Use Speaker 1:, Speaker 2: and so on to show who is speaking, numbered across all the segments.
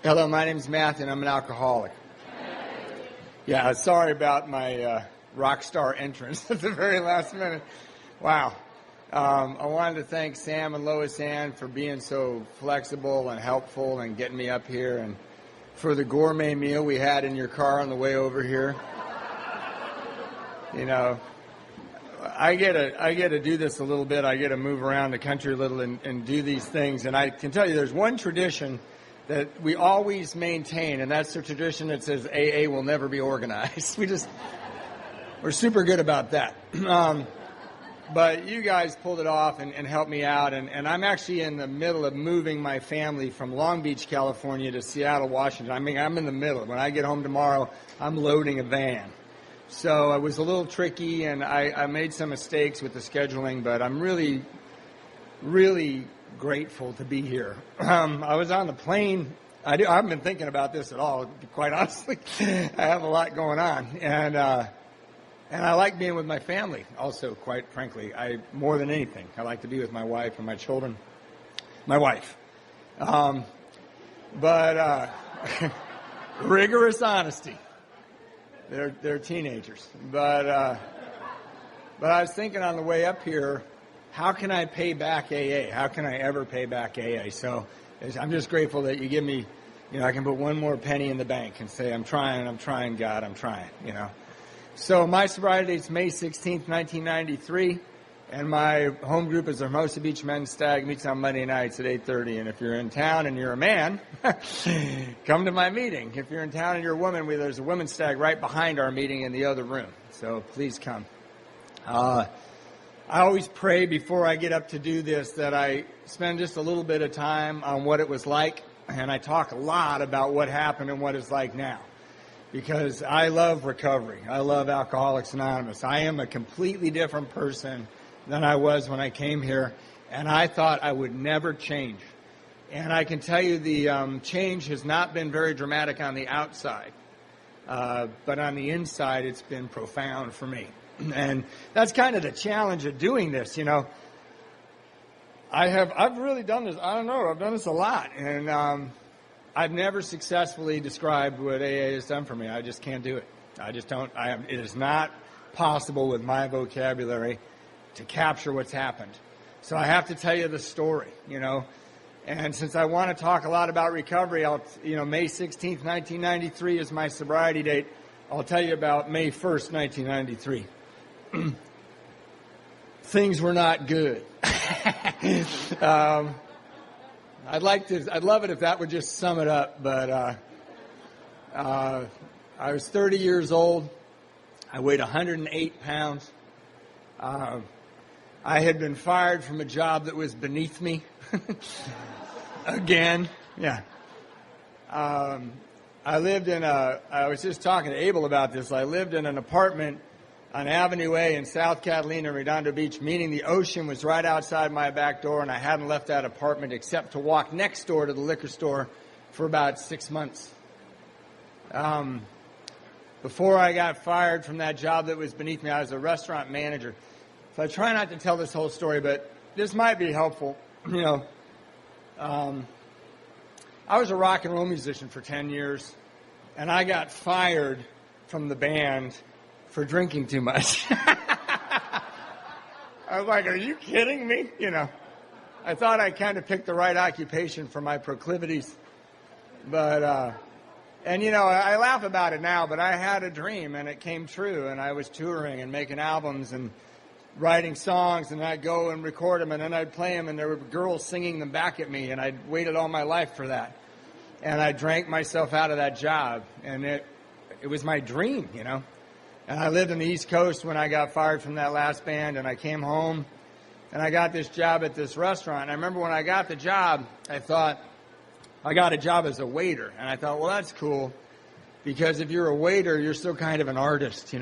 Speaker 1: Hello, my name's Matthew, and I'm an alcoholic. Yeah, sorry about my rock star entrance at the very last minute. Wow. I wanted to thank Sam and Lois Ann for being so flexible and helpful and getting me up here, and for the gourmet meal we had in your car on the way over here. You know, I get to do this a little bit. I get to move around the country a little and do these things. And I can tell you there's one tradition that we always maintain, and that's the tradition that says AA will never be organized. We're super good about that. But you guys pulled it off and helped me out. And I'm actually in the middle of moving my family from Long Beach, California to Seattle, Washington. I mean, I'm in the middle. When I get home tomorrow, I'm loading a van. So it was a little tricky, and I made some mistakes with the scheduling, but I'm really, really grateful to be here. I was on the plane. I haven't been thinking about this at all, quite honestly. I have a lot going on, and I like being with my family also, quite frankly. More than anything, I like to be with my wife and my children. My wife. But rigorous honesty. They're teenagers. But I was thinking on the way up here, how can I pay back AA? How can I ever pay back AA? So I'm just grateful that you give me, I can put one more penny in the bank and say, I'm trying, God, I'm trying, So my sobriety date's May 16th, 1993, and my home group is the Hermosa Beach Men's Stag, meets on Monday nights at 8:30. And if you're in town and you're a man, come to my meeting. If you're in town and you're a woman, there's a women's stag right behind our meeting in the other room. So please come. I always pray before I get up to do this that I spend just a little bit of time on what it was like, and I talk a lot about what happened and what it's like now. Because I love recovery. I love Alcoholics Anonymous. I am a completely different person than I was when I came here, and I thought I would never change. And I can tell you the change has not been very dramatic on the outside, but on the inside it's been profound for me. And that's kind of the challenge of doing this, I've really done this. I don't know. I've done this a lot, and I've never successfully described what AA has done for me. I just can't do it. I just don't. It is not possible with my vocabulary to capture what's happened. So I have to tell you the story, And since I want to talk a lot about recovery, May 16th, 1993 is my sobriety date. I'll tell you about May 1st, 1993. Things were not good. I'd love it if that would just sum it up, but I was 30 years old. I weighed 108 pounds. I had been fired from a job that was beneath me. Again, yeah. I was just talking to Abel about this. I lived in an apartment on Avenue A in South Catalina, Redondo Beach, meaning the ocean was right outside my back door, and I hadn't left that apartment except to walk next door to the liquor store for about 6 months. Before I got fired from that job that was beneath me, I was a restaurant manager. So I try not to tell this whole story, but this might be helpful. I was a rock and roll musician for 10 years, and I got fired from the band for drinking too much. I was like, are you kidding me? I thought I kind of picked the right occupation for my proclivities. But, I laugh about it now, but I had a dream, and it came true, and I was touring and making albums and writing songs, and I'd go and record them, and then I'd play them, and there were girls singing them back at me, and I'd waited all my life for that. And I drank myself out of that job, and it was my dream, And I lived on the East Coast when I got fired from that last band, and I came home, and I got this job at this restaurant. And I remember when I got the job, I thought, I got a job as a waiter. And I thought, well, that's cool, because if you're a waiter, you're still kind of an artist,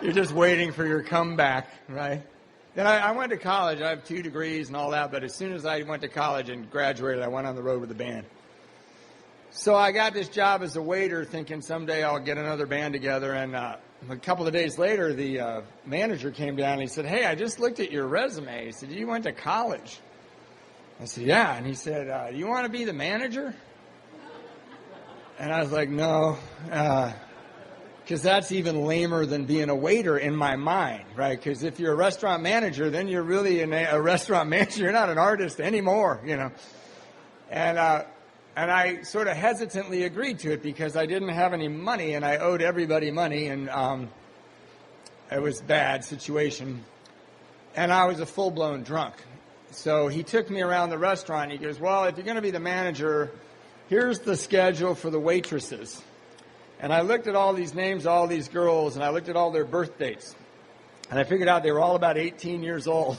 Speaker 1: You're just waiting for your comeback, right? Then I went to college. I have 2 degrees and all that, but as soon as I went to college and graduated, I went on the road with the band. So I got this job as a waiter thinking someday I'll get another band together, and a couple of days later, the manager came down and he said, hey, I just looked at your resume. He said, you went to college. I said, yeah. And he said, do you want to be the manager? And I was like, no, because that's even lamer than being a waiter in my mind, right? Because if you're a restaurant manager, then you're really a restaurant manager. You're not an artist anymore, you know. And I sort of hesitantly agreed to it because I didn't have any money and I owed everybody money, and it was a bad situation. And I was a full-blown drunk. So he took me around the restaurant. He goes, well, if you're going to be the manager, here's the schedule for the waitresses. And I looked at all these names, all these girls, and I looked at all their birth dates. And I figured out they were all about 18 years old.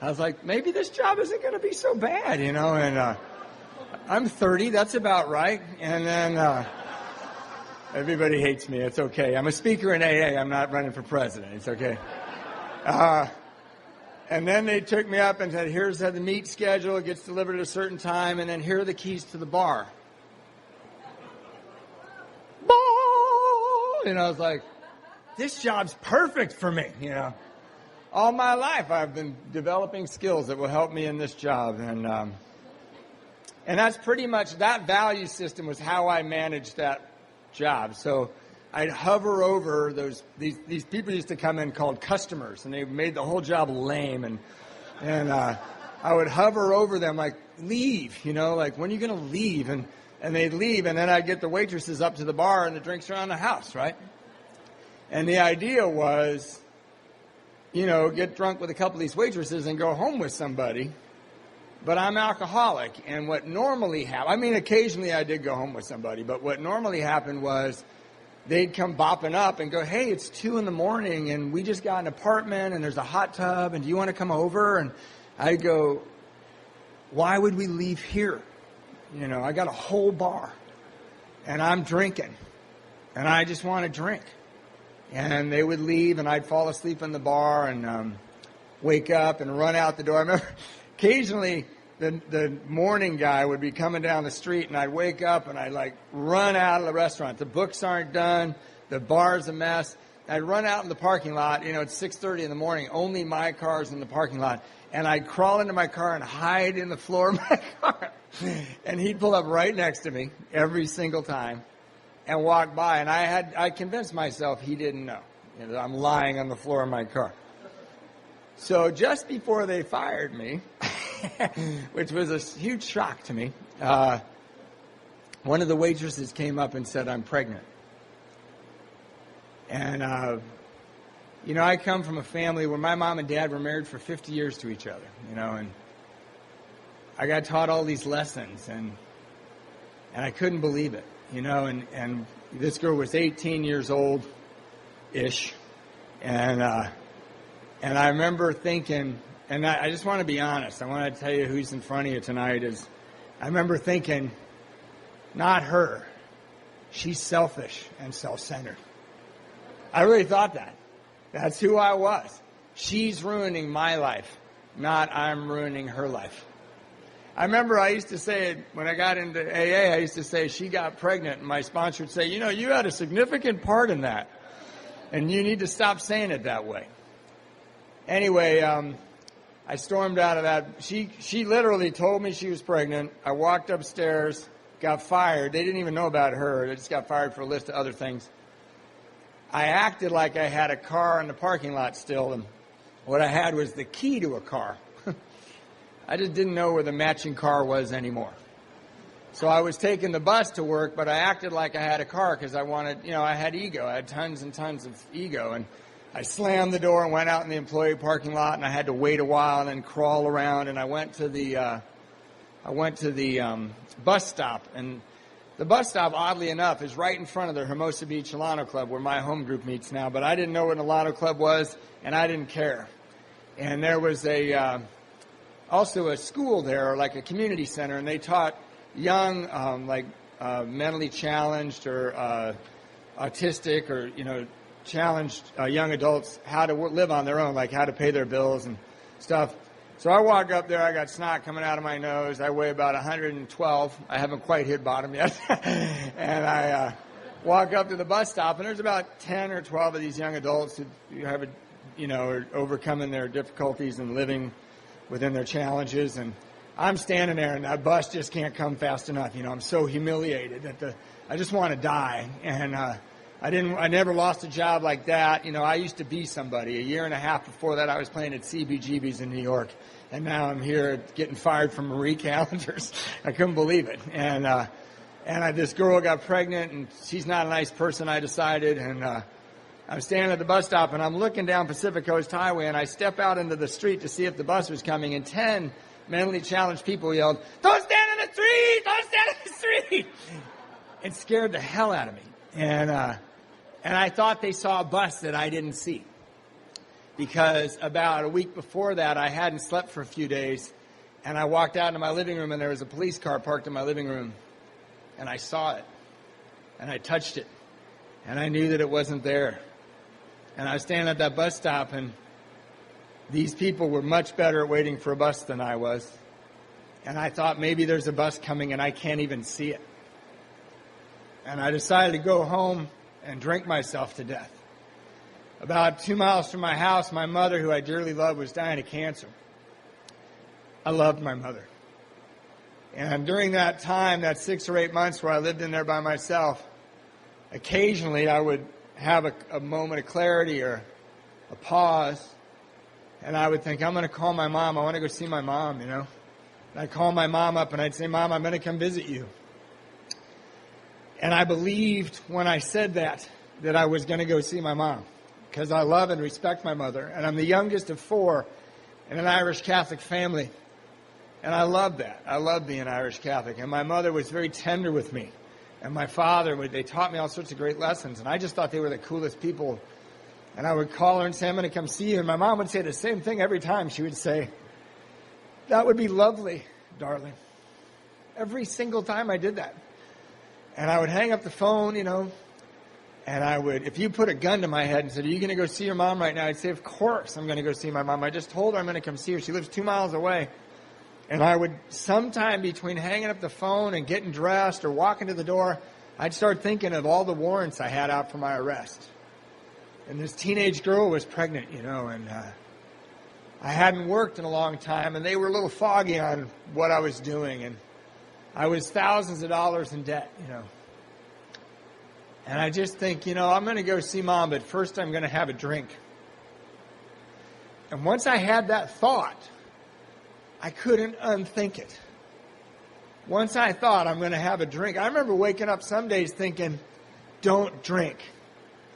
Speaker 1: I was like, maybe this job isn't going to be so bad, you know. And I'm 30, that's about right. And then everybody hates me. It's okay. I'm a speaker in AA. I'm not running for president. It's okay. And then they took me up and said, here's how the meat schedule. It gets delivered at a certain time. And then here are the keys to the bar. And I was like, this job's perfect for me, you know. All my life I've been developing skills that will help me in this job. And that's pretty much, that value system was how I managed that job. So I'd hover over these people used to come in called customers, and they made the whole job lame. And I would hover over them like, leave, you know, like, when are you going to leave? And they'd leave, and then I'd get the waitresses up to the bar and the drinks around the house, right? And the idea was, you know, get drunk with a couple of these waitresses and go home with somebody. But I'm alcoholic, and what normally happened, I mean, occasionally I did go home with somebody, but what normally happened was they'd come bopping up and go, hey, it's 2 a.m, and we just got an apartment, and there's a hot tub, and do you want to come over? And I'd go, why would we leave here? You know, I got a whole bar, and I'm drinking, and I just want to drink. And they would leave, and I'd fall asleep in the bar and wake up and run out the door. I remember occasionally the morning guy would be coming down the street, and I'd wake up, and I'd, like, run out of the restaurant. The books aren't done. The bar's a mess. I'd run out in the parking lot. You know, it's 6:30 in the morning. Only my car's in the parking lot. And I'd crawl into my car and hide in the floor of my car. And he'd pull up right next to me every single time and walk by. And I convinced myself he didn't know. You know, I'm lying on the floor of my car. So just before they fired me, which was a huge shock to me, one of the waitresses came up and said, I'm pregnant. And, you know, I come from a family where my mom and dad were married for 50 years to each other, you know, and I got taught all these lessons, and I couldn't believe it, you know, and this girl was 18 years old-ish, and I remember thinking, and I just want to be honest, I want to tell you who's in front of you tonight is, I remember thinking, not her, she's selfish and self-centered. I really thought that. That's who I was. She's ruining my life, not I'm ruining her life. I remember I used to say, when I got into AA, I used to say she got pregnant, and my sponsor would say, you know, you had a significant part in that, and you need to stop saying it that way. Anyway, I stormed out of that. She literally told me she was pregnant. I walked upstairs, got fired. They didn't even know about her. They just got fired for a list of other things. I acted like I had a car in the parking lot still, and what I had was the key to a car. I just didn't know where the matching car was anymore. So I was taking the bus to work, but I acted like I had a car because I wanted, you know, I had ego. I had tons and tons of ego, and I slammed the door and went out in the employee parking lot, and I had to wait a while and then crawl around, and I went to the bus stop, and the bus stop, oddly enough, is right in front of the Hermosa Beach Alano Club, where my home group meets now. But I didn't know what an Alano Club was, and I didn't care. And there was also a school there, like a community center, and they taught young, mentally challenged or autistic or, you know, challenged young adults how to live on their own, like how to pay their bills and stuff. So I walk up there, I got snot coming out of my nose, I weigh about 112, I haven't quite hit bottom yet, and I walk up to the bus stop, and there's about 10 or 12 of these young adults who have, are overcoming their difficulties and living within their challenges, and I'm standing there, and that bus just can't come fast enough. I'm so humiliated that I just want to die. And I never lost a job like that. I used to be somebody. A year and a half before that, I was playing at CBGB's in New York, and now I'm here getting fired from Marie Callender's. I couldn't believe it. And this girl got pregnant, and she's not a nice person, I decided. And I'm standing at the bus stop, and I'm looking down Pacific Coast Highway, and I step out into the street to see if the bus was coming, and 10 mentally challenged people yelled, "Don't stand in the street! Don't stand in the street!" It scared the hell out of me. And I thought they saw a bus that I didn't see. Because about a week before that, I hadn't slept for a few days, and I walked out into my living room, and there was a police car parked in my living room. And I saw it, and I touched it, and I knew that it wasn't there. And I was standing at that bus stop, and these people were much better at waiting for a bus than I was. And I thought, maybe there's a bus coming, and I can't even see it. And I decided to go home and drink myself to death. About 2 miles from my house, my mother, who I dearly loved, was dying of cancer. I loved my mother. And during that time, that 6 or 8 months where I lived in there by myself, occasionally I would have a moment of clarity or a pause, and I would think, I'm going to call my mom. I want to go see my mom, And I'd call my mom up, and I'd say, "Mom, I'm going to come visit you." And I believed when I said that I was going to go see my mom, because I love and respect my mother. And I'm the youngest of 4 in an Irish Catholic family. And I love that. I love being Irish Catholic. And my mother was very tender with me. And my father, they taught me all sorts of great lessons. And I just thought they were the coolest people. And I would call her and say, "I'm going to come see you." And my mom would say the same thing every time. She would say, "That would be lovely, darling." Every single time I did that. And I would hang up the phone, and I would, if you put a gun to my head and said, "Are you going to go see your mom right now?" I'd say, "Of course I'm going to go see my mom. I just told her I'm going to come see her. She lives 2 miles away." And I would, sometime between hanging up the phone and getting dressed or walking to the door, I'd start thinking of all the warrants I had out for my arrest. And this teenage girl was pregnant, and I hadn't worked in a long time, and they were a little foggy on what I was doing, and I was thousands of dollars in debt, And I just think, I'm going to go see Mom, but first I'm going to have a drink. And once I had that thought, I couldn't unthink it. Once I thought I'm going to have a drink, I remember waking up some days thinking, don't drink.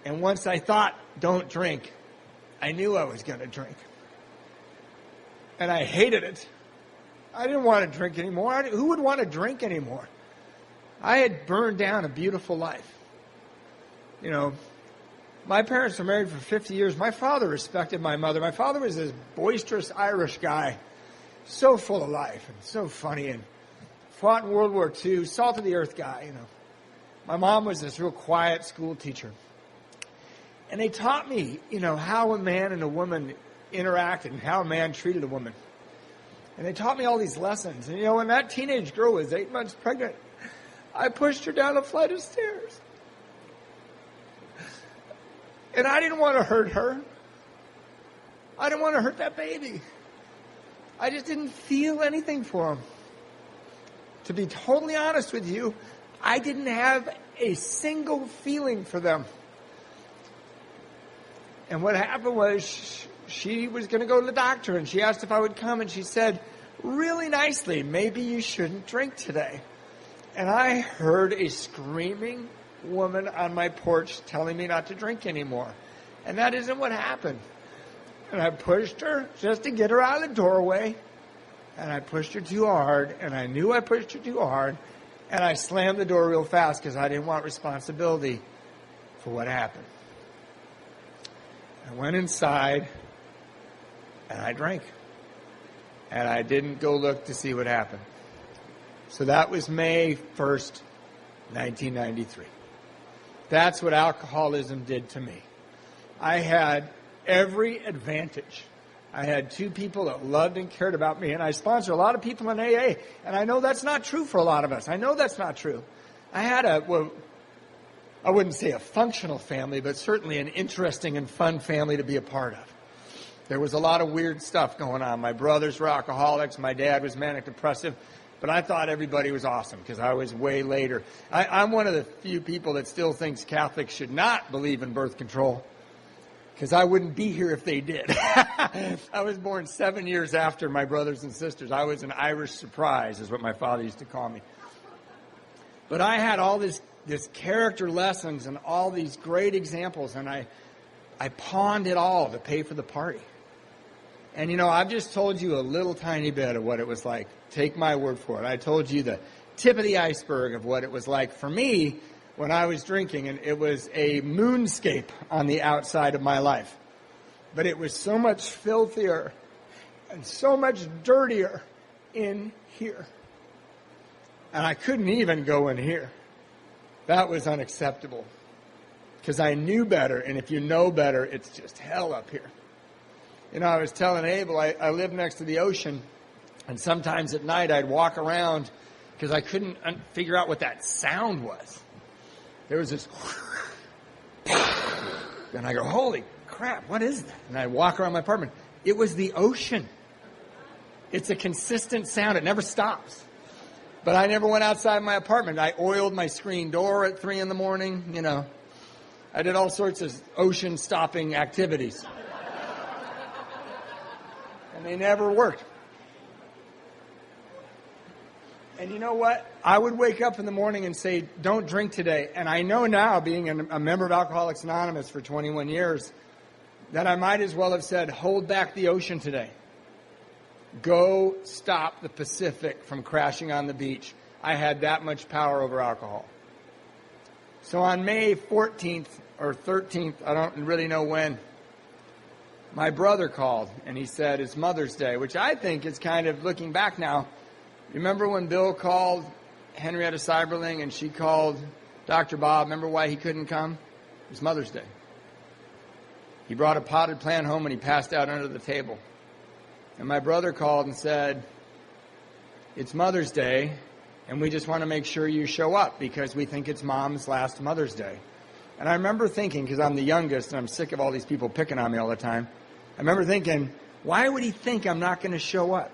Speaker 1: And once I thought, don't drink, I knew I was going to drink. And I hated it. I didn't want to drink anymore. Who would want to drink anymore? I had burned down a beautiful life. My parents were married for 50 years. My father respected my mother. My father was this boisterous Irish guy, so full of life and so funny, and fought in World War II, salt of the earth guy, My mom was this real quiet school teacher. And they taught me, how a man and a woman interacted and how a man treated a woman. And they taught me all these lessons. And, when that teenage girl was 8 months pregnant, I pushed her down a flight of stairs. And I didn't want to hurt her. I didn't want to hurt that baby. I just didn't feel anything for him. To be totally honest with you, I didn't have a single feeling for them. And what happened was she was going to go to the doctor, and she asked if I would come, and she said, really nicely, "Maybe you shouldn't drink today." And I heard a screaming woman on my porch telling me not to drink anymore. And that isn't what happened. And I pushed her just to get her out of the doorway. And I pushed her too hard, and I knew I pushed her too hard. And I slammed the door real fast because I didn't want responsibility for what happened. I went inside, and I drank. And I didn't go look to see what happened. So that was May 1st, 1993. That's what alcoholism did to me. I had every advantage. I had 2 people that loved and cared about me, and I sponsor a lot of people in AA, and I know that's not true for a lot of us. I know that's not true. I had I wouldn't say a functional family, but certainly an interesting and fun family to be a part of. There was a lot of weird stuff going on. My brothers were alcoholics. My dad was manic depressive. But I thought everybody was awesome because I was way later. I'm one of the few people that still thinks Catholics should not believe in birth control because I wouldn't be here if they did. I was born 7 years after my brothers and sisters. I was an Irish surprise is what my father used to call me. But I had all this character lessons and all these great examples, and I pawned it all to pay for the party. And, you know, I've just told you a little tiny bit of what it was like. Take my word for it. I told you the tip of the iceberg of what it was like for me when I was drinking, and it was a moonscape on the outside of my life. But it was so much filthier and so much dirtier in here. And I couldn't even go in here. That was unacceptable. Because I knew better, and if you know better, it's just hell up here. You know, I was telling Abel, I lived next to the ocean, and sometimes at night I'd walk around because I couldn't figure out what that sound was. There was this, and I go, holy crap, what is that? And I walk around my apartment. It was the ocean. It's a consistent sound. It never stops. But I never went outside my apartment. I oiled my screen door at 3 in the morning, you know. I did all sorts of ocean-stopping activities. And they never worked. And you know what? I would wake up in the morning and say, don't drink today. And I know now, being a member of Alcoholics Anonymous for 21 years, that I might as well have said, hold back the ocean today. Go stop the Pacific from crashing on the beach. I had that much power over alcohol. So on May 14th or 13th, I don't really know when, my brother called, and he said it's Mother's Day, which I think is kind of, looking back now, remember when Bill called Henrietta Seiberling and she called Dr. Bob? Remember why he couldn't come? It was Mother's Day. He brought a potted plant home and he passed out under the table. And my brother called and said, it's Mother's Day, and we just want to make sure you show up because we think it's Mom's last Mother's Day. And I remember thinking, because I'm the youngest and I'm sick of all these people picking on me all the time, I remember thinking, why would he think I'm not going to show up?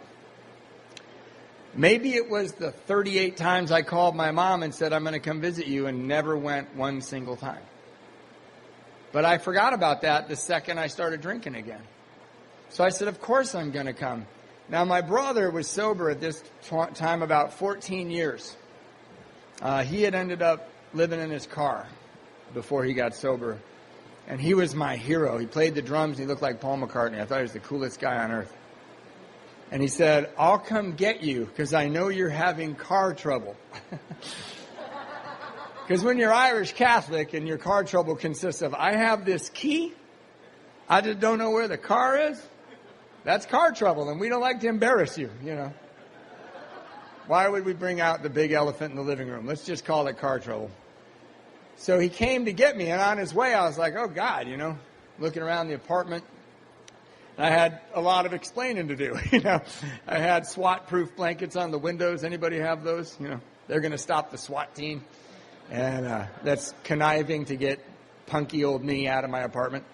Speaker 1: Maybe it was the 38 times I called my mom and said, I'm going to come visit you, and never went one single time. But I forgot about that the second I started drinking again. So I said, of course I'm going to come. Now, my brother was sober at this time about 14 years. He had ended up living in his car before he got sober. And he was my hero. He played the drums. And he looked like Paul McCartney. I thought he was the coolest guy on earth. And he said, I'll come get you because I know you're having car trouble. Because when you're Irish Catholic and your car trouble consists of, I have this key, I just don't know where the car is, that's car trouble. And we don't like to embarrass you, you know. Why would we bring out the big elephant in the living room? Let's just call it car trouble. So he came to get me, and on his way I was like, oh God, you know, looking around the apartment. I had a lot of explaining to do, you know. I had SWAT-proof blankets on the windows. Anybody have those? You know, they're going to stop the SWAT team. And that's conniving to get punky old me out of my apartment.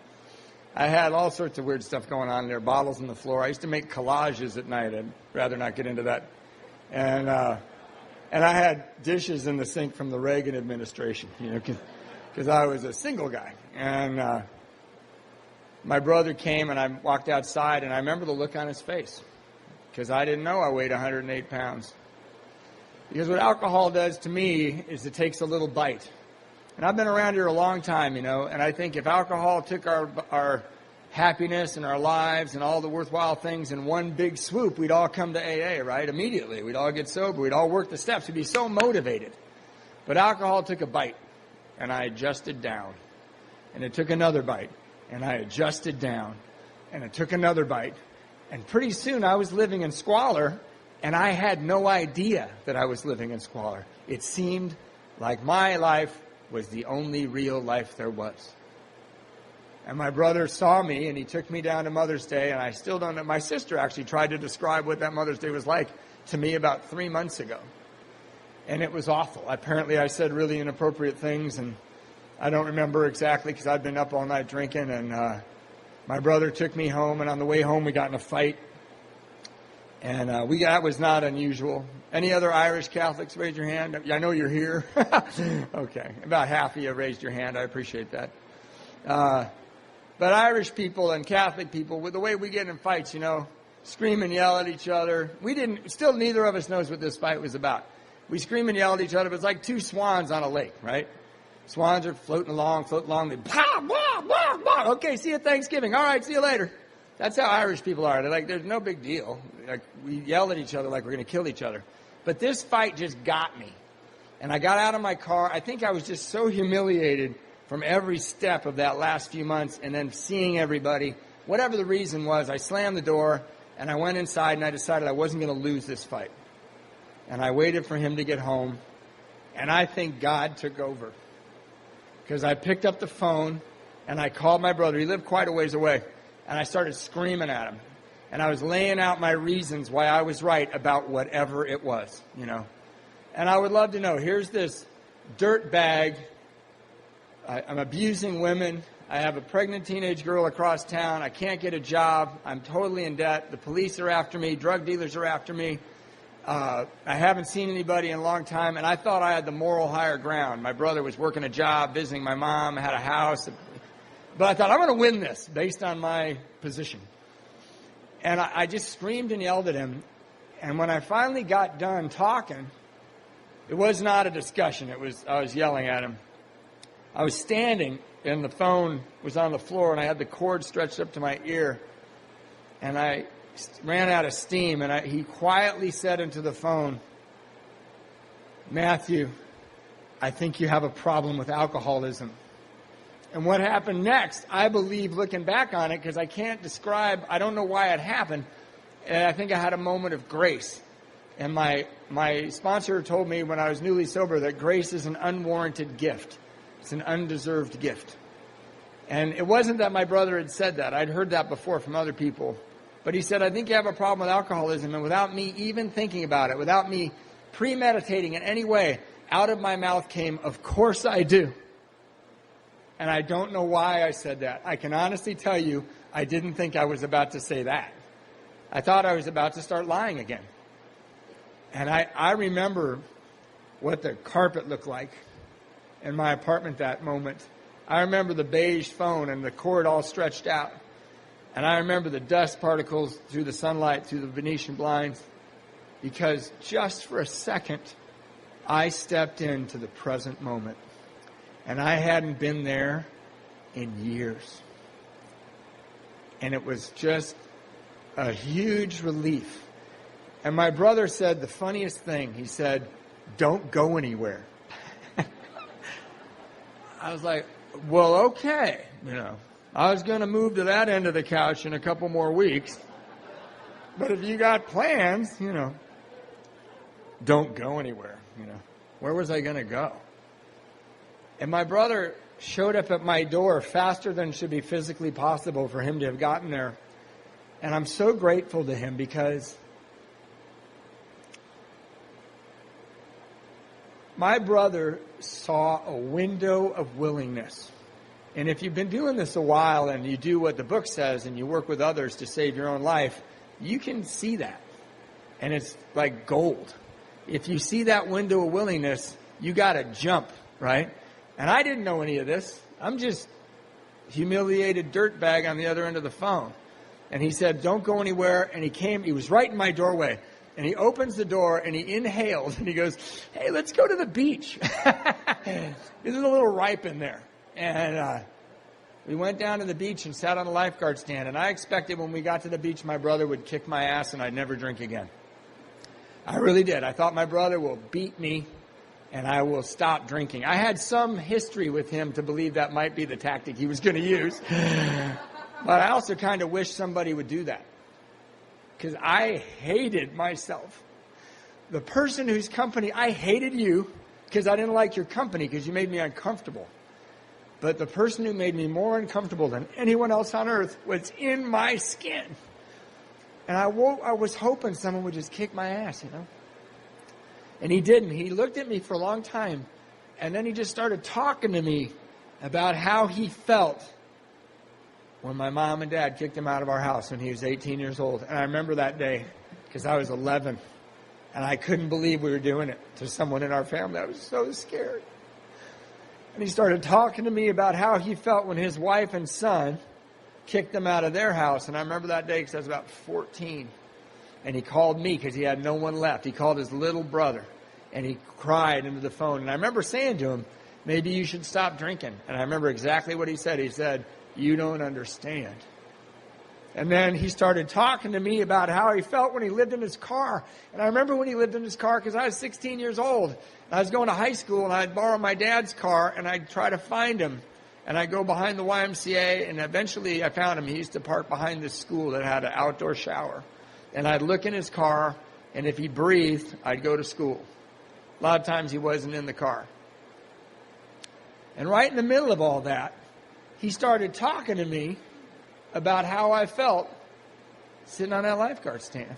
Speaker 1: I had all sorts of weird stuff going on there, bottles on the floor. I used to make collages at night. I'd rather not get into that. And I had dishes in the sink from the Reagan administration, you know, because I was a single guy. And my brother came, and I walked outside, and I remember the look on his face because I didn't know I weighed 108 pounds. Because what alcohol does to me is it takes a little bite. And I've been around here a long time, you know, and I think if alcohol took our happiness and our lives and all the worthwhile things in one big swoop, we'd all come to AA, right? Immediately. We'd all get sober. We'd all work the steps. We'd be so motivated. But alcohol took a bite, and I adjusted down. And it took another bite, and I adjusted down. And it took another bite. And pretty soon I was living in squalor, and I had no idea that I was living in squalor. It seemed like my life was the only real life there was. And my brother saw me, and he took me down to Mother's Day, and I still don't know. My sister actually tried to describe what that Mother's Day was like to me about 3 months ago. And it was awful. Apparently I said really inappropriate things, and I don't remember exactly because I'd been up all night drinking, and My brother took me home, and on the way home we got in a fight. And that was not unusual. Any other Irish Catholics, raise your hand? I know you're here. Okay. About half of you raised your hand. I appreciate that. But Irish people and Catholic people, with the way we get in fights, scream and yell at each other. Still neither of us knows what this fight was about. We scream and yell at each other, but it's like two swans on a lake, right? Swans are floating along, they blah, blah, blah, blah. Okay, see you at Thanksgiving. All right, see you later. That's how Irish people are. They're like, there's no big deal. Like, we yell at each other like we're going to kill each other. But this fight just got me. And I got out of my car. I think I was just so humiliated from every step of that last few months, and then seeing everybody. Whatever the reason was, I slammed the door, and I went inside, and I decided I wasn't going to lose this fight. And I waited for him to get home, and I think God took over. Because I picked up the phone, and I called my brother. He lived quite a ways away. And I started screaming at him. And I was laying out my reasons why I was right about whatever it was, And I would love to know, here's this dirt bag. I'm abusing women. I have a pregnant teenage girl across town. I can't get a job. I'm totally in debt. The police are after me. Drug dealers are after me. I haven't seen anybody in a long time. And I thought I had the moral higher ground. My brother was working a job, visiting my mom, had a house. But I thought, I'm going to win this based on my position. And I just screamed and yelled at him. And when I finally got done talking, it was not a discussion. I was yelling at him. I was standing, and the phone was on the floor, and I had the cord stretched up to my ear. And I ran out of steam, and he quietly said into the phone, Matthew, I think you have a problem with alcoholism. And what happened next, I believe, looking back on it, because I can't describe, I don't know why it happened, and I think I had a moment of grace. And my sponsor told me when I was newly sober that grace is an unwarranted gift. It's an undeserved gift. And it wasn't that my brother had said that. I'd heard that before from other people. But he said, I think you have a problem with alcoholism. And without me even thinking about it, without me premeditating in any way, out of my mouth came, of course I do. And I don't know why I said that. I can honestly tell you, I didn't think I was about to say that. I thought I was about to start lying again. And I remember what the carpet looked like in my apartment that moment. I remember the beige phone and the cord all stretched out. And I remember the dust particles through the sunlight, through the Venetian blinds. Because just for a second, I stepped into the present moment. And I hadn't been there in years. And it was just a huge relief. And my brother said the funniest thing. He said, don't go anywhere. I was like, well, okay. I was going to move to that end of the couch in a couple more weeks. But if you got plans, don't go anywhere. Where was I going to go? And my brother showed up at my door faster than should be physically possible for him to have gotten there. And I'm so grateful to him because my brother saw a window of willingness. And if you've been doing this a while and you do what the book says and you work with others to save your own life, you can see that. And it's like gold. If you see that window of willingness, you got to jump, right? And I didn't know any of this. I'm just humiliated dirtbag on the other end of the phone. And he said, don't go anywhere. And he was right in my doorway. And he opens the door and he inhaled and he goes, hey, let's go to the beach. This is a little ripe in there. And we went down to the beach and sat on a lifeguard stand. And I expected when we got to the beach, my brother would kick my ass and I'd never drink again. I really did. I thought my brother will beat me and I will stop drinking. I had some history with him to believe that might be the tactic he was going to use. But I also kind of wish somebody would do that. Because I hated myself. The person whose company, I hated you because I didn't like your company because you made me uncomfortable. But the person who made me more uncomfortable than anyone else on earth was in my skin. And I was hoping someone would just kick my ass, And he didn't. He looked at me for a long time. And then he just started talking to me about how he felt when my mom and dad kicked him out of our house when he was 18 years old. And I remember that day because I was 11. And I couldn't believe we were doing it to someone in our family. I was so scared. And he started talking to me about how he felt when his wife and son kicked him out of their house. And I remember that day because I was about 14. And he called me because he had no one left. He called his little brother. And he cried into the phone. And I remember saying to him, maybe you should stop drinking. And I remember exactly what he said. He said, you don't understand. And then he started talking to me about how he felt when he lived in his car. And I remember when he lived in his car because I was 16 years old. I was going to high school and I'd borrow my dad's car and I'd try to find him. And I'd go behind the YMCA and eventually I found him. He used to park behind this school that had an outdoor shower. And I'd look in his car and if he breathed, I'd go to school. A lot of times he wasn't in the car. And right in the middle of all that, he started talking to me about how I felt sitting on that lifeguard stand.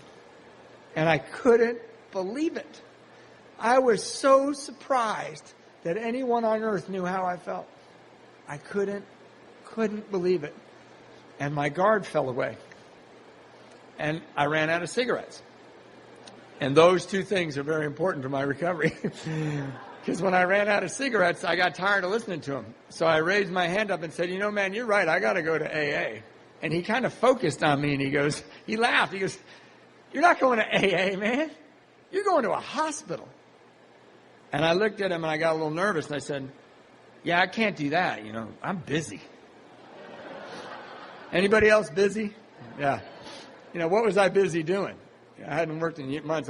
Speaker 1: And I couldn't believe it. I was so surprised that anyone on earth knew how I felt. I couldn't believe it. And my guard fell away. And I ran out of cigarettes. And those two things are very important to my recovery. Because when I ran out of cigarettes, I got tired of listening to him. So I raised my hand up and said, you know, man, you're right. I got to go to AA. And he kind of focused on me and he laughed. He goes, you're not going to AA, man. You're going to a hospital. And I looked at him and I got a little nervous and I said, yeah, I can't do that. You know, I'm busy. Anybody else busy? Yeah. You know, what was I busy doing? I hadn't worked in months.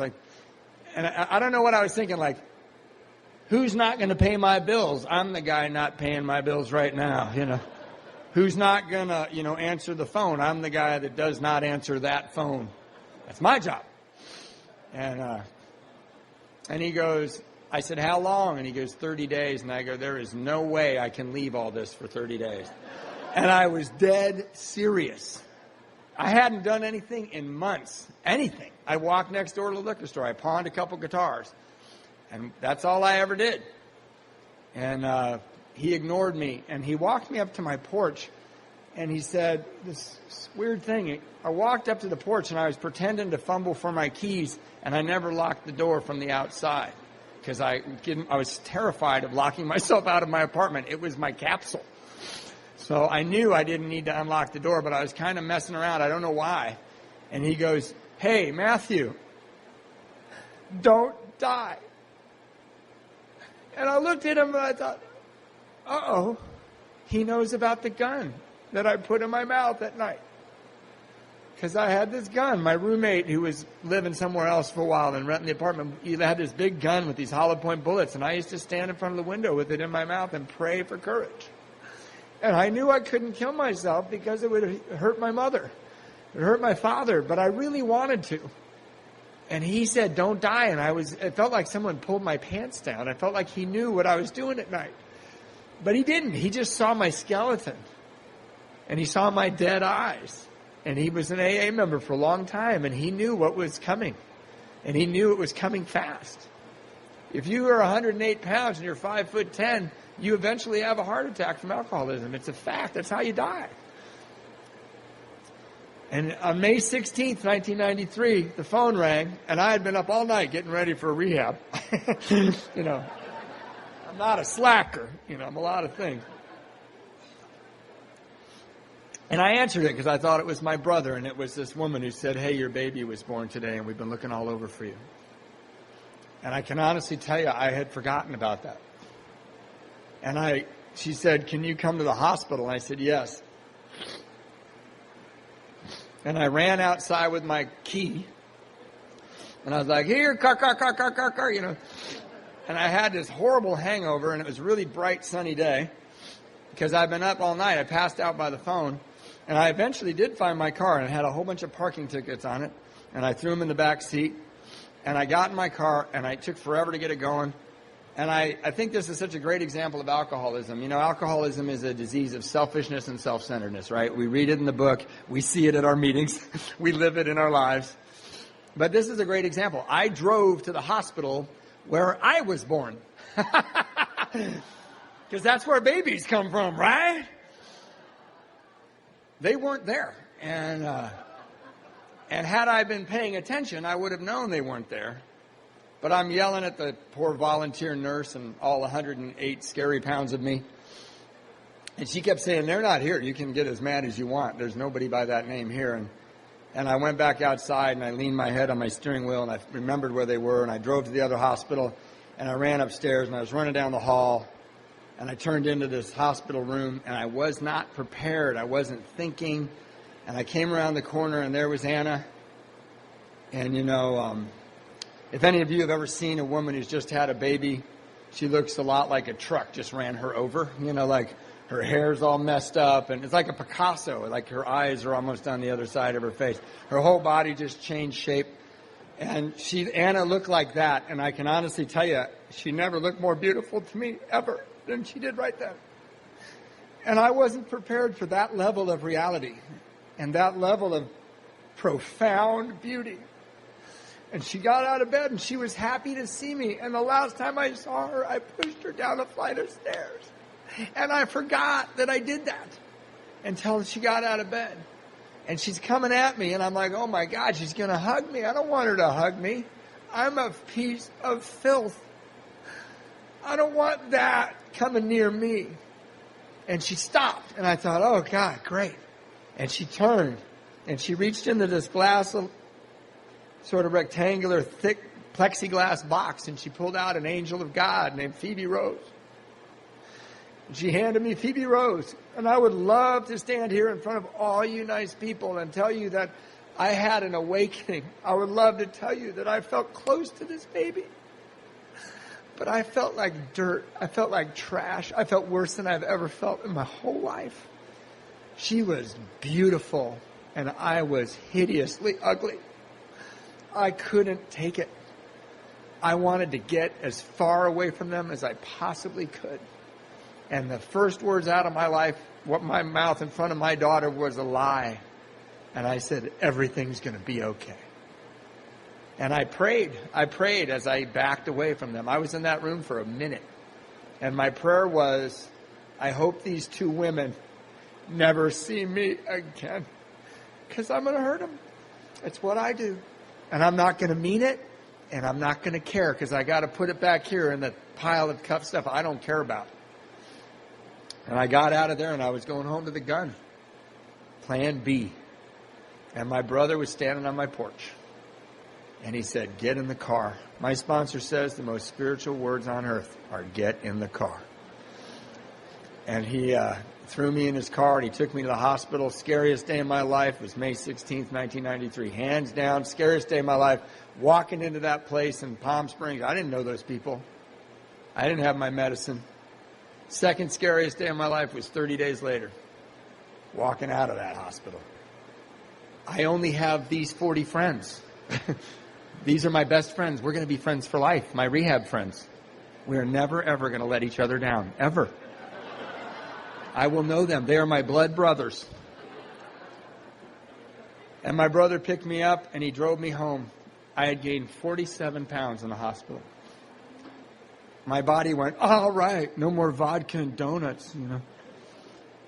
Speaker 1: And I don't know what I was thinking, like, who's not going to pay my bills? I'm the guy not paying my bills right now, you know. Who's not going to, you know, answer the phone? I'm the guy that does not answer that phone. That's my job. And he goes, I said, how long? And he goes, 30 days. And I go, there is no way I can leave all this for 30 days. And I was dead serious. I hadn't done anything in months. Anything. I walked next door to the liquor store. I pawned a couple guitars. And that's all I ever did. And he ignored me. And he walked me up to my porch. And he said this weird thing. I walked up to the porch and I was pretending to fumble for my keys. And I never locked the door from the outside. Because I was terrified of locking myself out of my apartment. It was my capsule. So I knew I didn't need to unlock the door, but I was kind of messing around. I don't know why. And he goes, hey, Matthew, don't die. And I looked at him and I thought, uh-oh, he knows about the gun that I put in my mouth at night. Because I had this gun. My roommate, who was living somewhere else for a while and renting the apartment, he had this big gun with these hollow point bullets. And I used to stand in front of the window with it in my mouth and pray for courage. And I knew I couldn't kill myself because it would hurt my mother. It would hurt my father, but I really wanted to. And he said, don't die. And it felt like someone pulled my pants down. I felt like he knew what I was doing at night. But he didn't. He just saw my skeleton. And he saw my dead eyes. And he was an AA member for a long time. And he knew what was coming. And he knew it was coming fast. If you are 108 pounds and you're 5'10", you eventually have a heart attack from alcoholism. It's a fact. That's how you die. And on May 16th, 1993, the phone rang, and I had been up all night getting ready for rehab. You know, I'm not a slacker. You know, I'm a lot of things. And I answered it because I thought it was my brother, and it was this woman who said, hey, your baby was born today, and we've been looking all over for you. And I can honestly tell you, I had forgotten about that. And she said, can you come to the hospital? And I said, yes. And I ran outside with my key. And I was like, here, car, you know. And I had this horrible hangover, and it was a really bright, sunny day. Because I'd been up all night. I passed out by the phone. And I eventually did find my car, and it had a whole bunch of parking tickets on it. And I threw them in the back seat. And I got in my car, and it took forever to get it going. And I think this is such a great example of alcoholism. You know, alcoholism is a disease of selfishness and self-centeredness, right? We read it in the book. We see it at our meetings. We live it in our lives. But this is a great example. I drove to the hospital where I was born. Because that's where babies come from, right? they weren't there. And had I been paying attention, I would have known they weren't there. But I'm yelling at the poor volunteer nurse and all 108 scary pounds of me. And she kept saying, they're not here. You can get as mad as you want. There's nobody by that name here. And I went back outside and I leaned my head on my steering wheel and I remembered where they were. And I drove to the other hospital and I ran upstairs and I was running down the hall. And I turned into this hospital room and I was not prepared. I wasn't thinking. And I came around the corner and there was Anna. And, if any of you have ever seen a woman who's just had a baby, she looks a lot like a truck just ran her over. Like her hair's all messed up. And it's like a Picasso. Like her eyes are almost on the other side of her face. Her whole body just changed shape. And Anna looked like that. And I can honestly tell you, she never looked more beautiful to me ever than she did right then. And I wasn't prepared for that level of reality and that level of profound beauty. And she got out of bed and she was happy to see me. And the last time I saw her, I pushed her down a flight of stairs. And I forgot that I did that until she got out of bed. And she's coming at me and I'm like, oh my God, she's going to hug me. I don't want her to hug me. I'm a piece of filth. I don't want that coming near me. And she stopped. And I thought, oh God, great. And she turned and she reached into this glass sort of rectangular, thick plexiglass box, and she pulled out an angel of God named Phoebe Rose. And she handed me Phoebe Rose. And I would love to stand here in front of all you nice people and tell you that I had an awakening. I would love to tell you that I felt close to this baby. But I felt like dirt. I felt like trash. I felt worse than I've ever felt in my whole life. She was beautiful, and I was hideously ugly. I couldn't take it. I wanted to get as far away from them as I possibly could. And the first words out of my mouth in front of my daughter was a lie. And I said, everything's going to be okay. And I prayed as I backed away from them. I was in that room for a minute. And my prayer was, I hope these two women never see me again. Because I'm going to hurt them. It's what I do. And I'm not going to mean it, and I'm not going to care, because I got to put it back here in the pile of cuff stuff I don't care about. And I got out of there, and I was going home to the gun. Plan B. And my brother was standing on my porch. And he said, get in the car. My sponsor says the most spiritual words on earth are get in the car. And he threw me in his car and he took me to the hospital. Scariest day of my life was May 16th, 1993. Hands down, scariest day of my life. Walking into that place in Palm Springs. I didn't know those people. I didn't have my medicine. Second scariest day of my life was 30 days later. Walking out of that hospital. I only have these 40 friends. These are my best friends. We're going to be friends for life. My rehab friends. We are never, ever going to let each other down. Ever. I will know them. They are my blood brothers. And my brother picked me up and he drove me home. I had gained 47 pounds in the hospital. My body went, all right, no more vodka and donuts,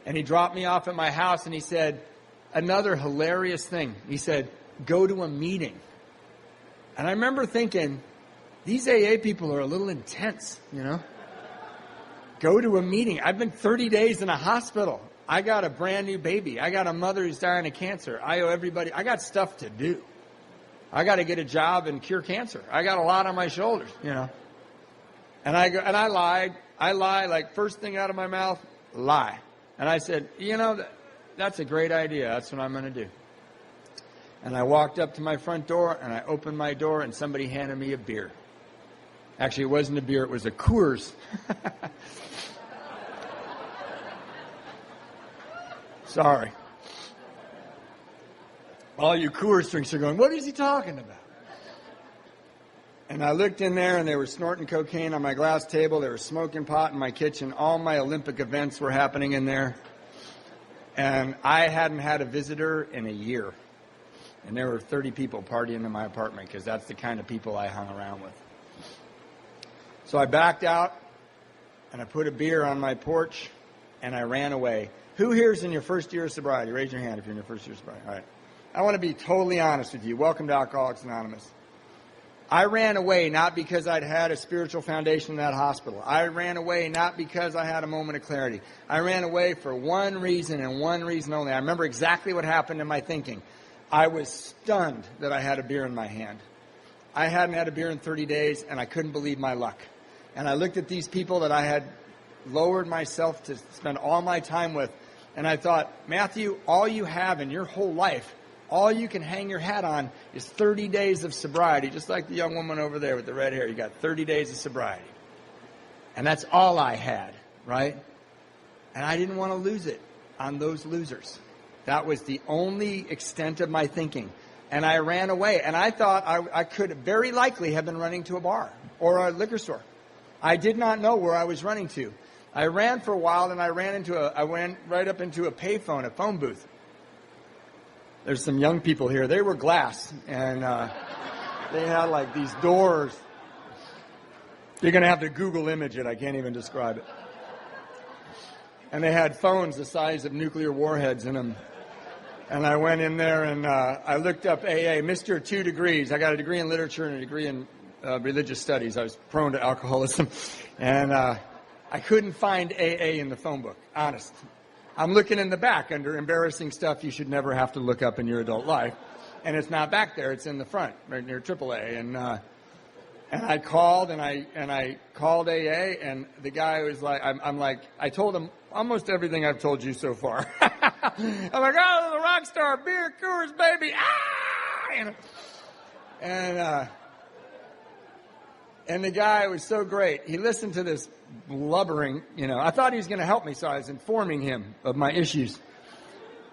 Speaker 1: And he dropped me off at my house and he said, another hilarious thing. He said, go to a meeting. And I remember thinking, these AA people are a little intense, Go to a meeting. I've been 30 days in a hospital. I got a brand new baby. I got a mother who's dying of cancer. I owe everybody. I got stuff to do. I got to get a job and cure cancer. I got a lot on my shoulders, And I lied. I lie, like first thing out of my mouth, lie. And I said, that's a great idea. That's what I'm going to do. And I walked up to my front door and I opened my door and somebody handed me a beer. Actually, it wasn't a beer. It was a Coors. Sorry. All you Coors drinks are going, what is he talking about? And I looked in there and they were snorting cocaine on my glass table. They were smoking pot in my kitchen. All my Olympic events were happening in there. And I hadn't had a visitor in a year. And there were 30 people partying in my apartment because that's the kind of people I hung around with. So I backed out and I put a beer on my porch and I ran away. Who here is in your first year of sobriety? Raise your hand if you're in your first year of sobriety. All right. I want to be totally honest with you. Welcome to Alcoholics Anonymous. I ran away not because I'd had a spiritual foundation in that hospital. I ran away not because I had a moment of clarity. I ran away for one reason and one reason only. I remember exactly what happened in my thinking. I was stunned that I had a beer in my hand. I hadn't had a beer in 30 days, and I couldn't believe my luck. And I looked at these people that I had lowered myself to spend all my time with, and I thought, Matthew, all you have in your whole life, all you can hang your hat on is 30 days of sobriety, just like the young woman over there with the red hair. You got 30 days of sobriety. And that's all I had, right? And I didn't want to lose it on those losers. That was the only extent of my thinking. And I ran away. And I thought I could very likely have been running to a bar or a liquor store. I did not know where I was running to. I ran for a while, and I went right up into a payphone, a phone booth. There's some young people here. They were glass, and they had like these doors. You're going to have to Google image it. I can't even describe it. And they had phones the size of nuclear warheads in them. And I went in there, and I looked up AA, Mr. 2 degrees. I got a degree in literature and a degree in religious studies. I was prone to alcoholism. And I couldn't find AA in the phone book, honest. I'm looking in the back under embarrassing stuff you should never have to look up in your adult life. And it's not back there. It's in the front, right near AAA. And I called, and I called AA, and the guy was like, I'm like, I told him almost everything I've told you so far. I'm like, oh, the rock star, beer, Coors, baby, And the guy was so great. He listened to this blubbering, I thought he was going to help me, so I was informing him of my issues.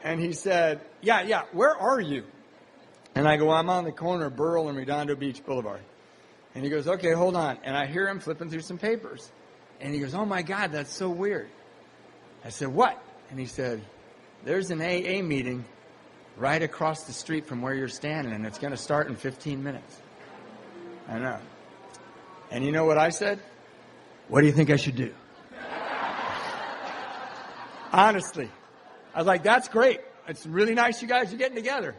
Speaker 1: And he said, yeah, where are you? And I go, well, I'm on the corner of Burl and Redondo Beach Boulevard. And he goes, okay, hold on. And I hear him flipping through some papers. And he goes, oh, my God, that's so weird. I said, what? And he said, there's an AA meeting right across the street from where you're standing, and it's going to start in 15 minutes. I know. And you know what I said? What do you think I should do? Honestly. I was like, that's great. It's really nice you guys are getting together.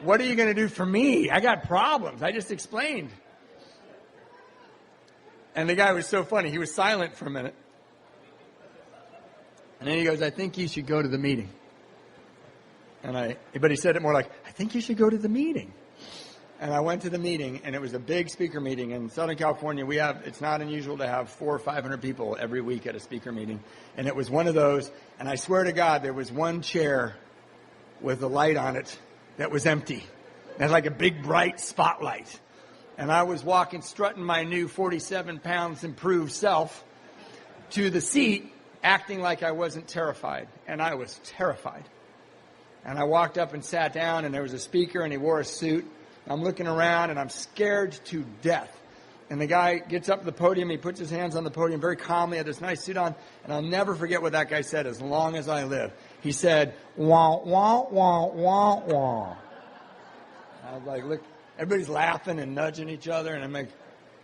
Speaker 1: What are you going to do for me? I got problems. I just explained. And the guy was so funny. He was silent for a minute. And then he goes, I think you should go to the meeting. But he said it more like, I think you should go to the meeting. And I went to the meeting, and it was a big speaker meeting. In Southern California, it's not unusual to have 400 or 500 people every week at a speaker meeting. And it was one of those, and I swear to God, there was one chair with a light on it that was empty. It had like a big, bright spotlight. And I was walking, strutting my new 47 pounds improved self to the seat, acting like I wasn't terrified. And I was terrified. And I walked up and sat down, and there was a speaker, and he wore a suit. I'm looking around, and I'm scared to death. And the guy gets up to the podium. He puts his hands on the podium very calmly, had this nice suit on. And I'll never forget what that guy said as long as I live. He said, wah, wah, wah, wah, wah. I was like, look, everybody's laughing and nudging each other. And I'm like,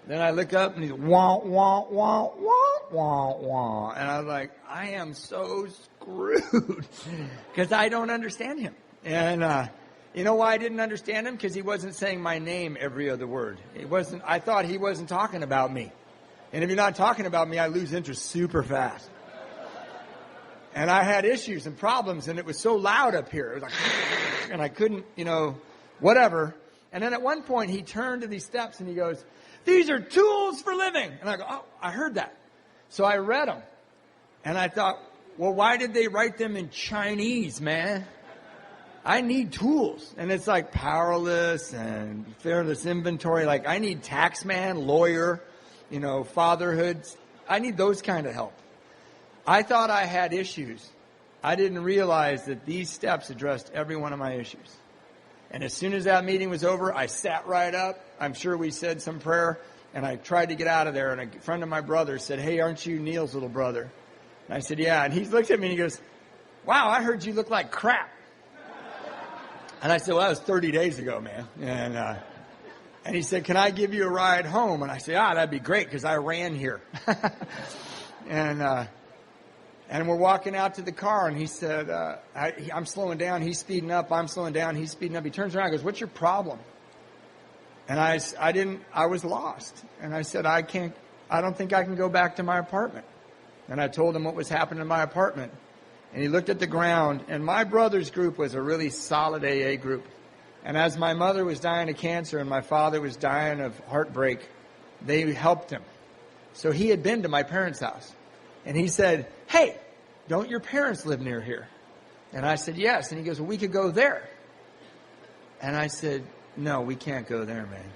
Speaker 1: then I look up, and he's wah, wah, wah, wah, wah, wah. And I was like, I am so screwed because I don't understand him. And, you know why I didn't understand him? Because he wasn't saying my name every other word. I thought he wasn't talking about me. And if you're not talking about me, I lose interest super fast. And I had issues and problems, and it was so loud up here. It was like, and I couldn't, whatever. And then at one point, he turned to these steps, and he goes, these are tools for living. And I go, oh, I heard that. So I read them. And I thought, well, why did they write them in Chinese, man? I need tools. And it's like powerless and fearless inventory. Like I need tax man, lawyer, fatherhood. I need those kind of help. I thought I had issues. I didn't realize that these steps addressed every one of my issues. And as soon as that meeting was over, I sat right up. I'm sure we said some prayer, and I tried to get out of there. And a friend of my brother said, hey, aren't you Neil's little brother? And I said, yeah. And he looked at me and he goes, wow, I heard you look like crap. And I said, well, that was 30 days ago, man. And he said, can I give you a ride home? And I said, that'd be great because I ran here. And And we're walking out to the car, and he said, I'm slowing down. He's speeding up. I'm slowing down. He's speeding up. He turns around and goes, what's your problem? And I was lost. And I said, I don't think I can go back to my apartment. And I told him what was happening in my apartment. And he looked at the ground. And my brother's group was a really solid AA group. And as my mother was dying of cancer and my father was dying of heartbreak, they helped him. So he had been to my parents' house. And he said, hey, don't your parents live near here? And I said, yes. And he goes, well, we could go there. And I said, no, we can't go there, man.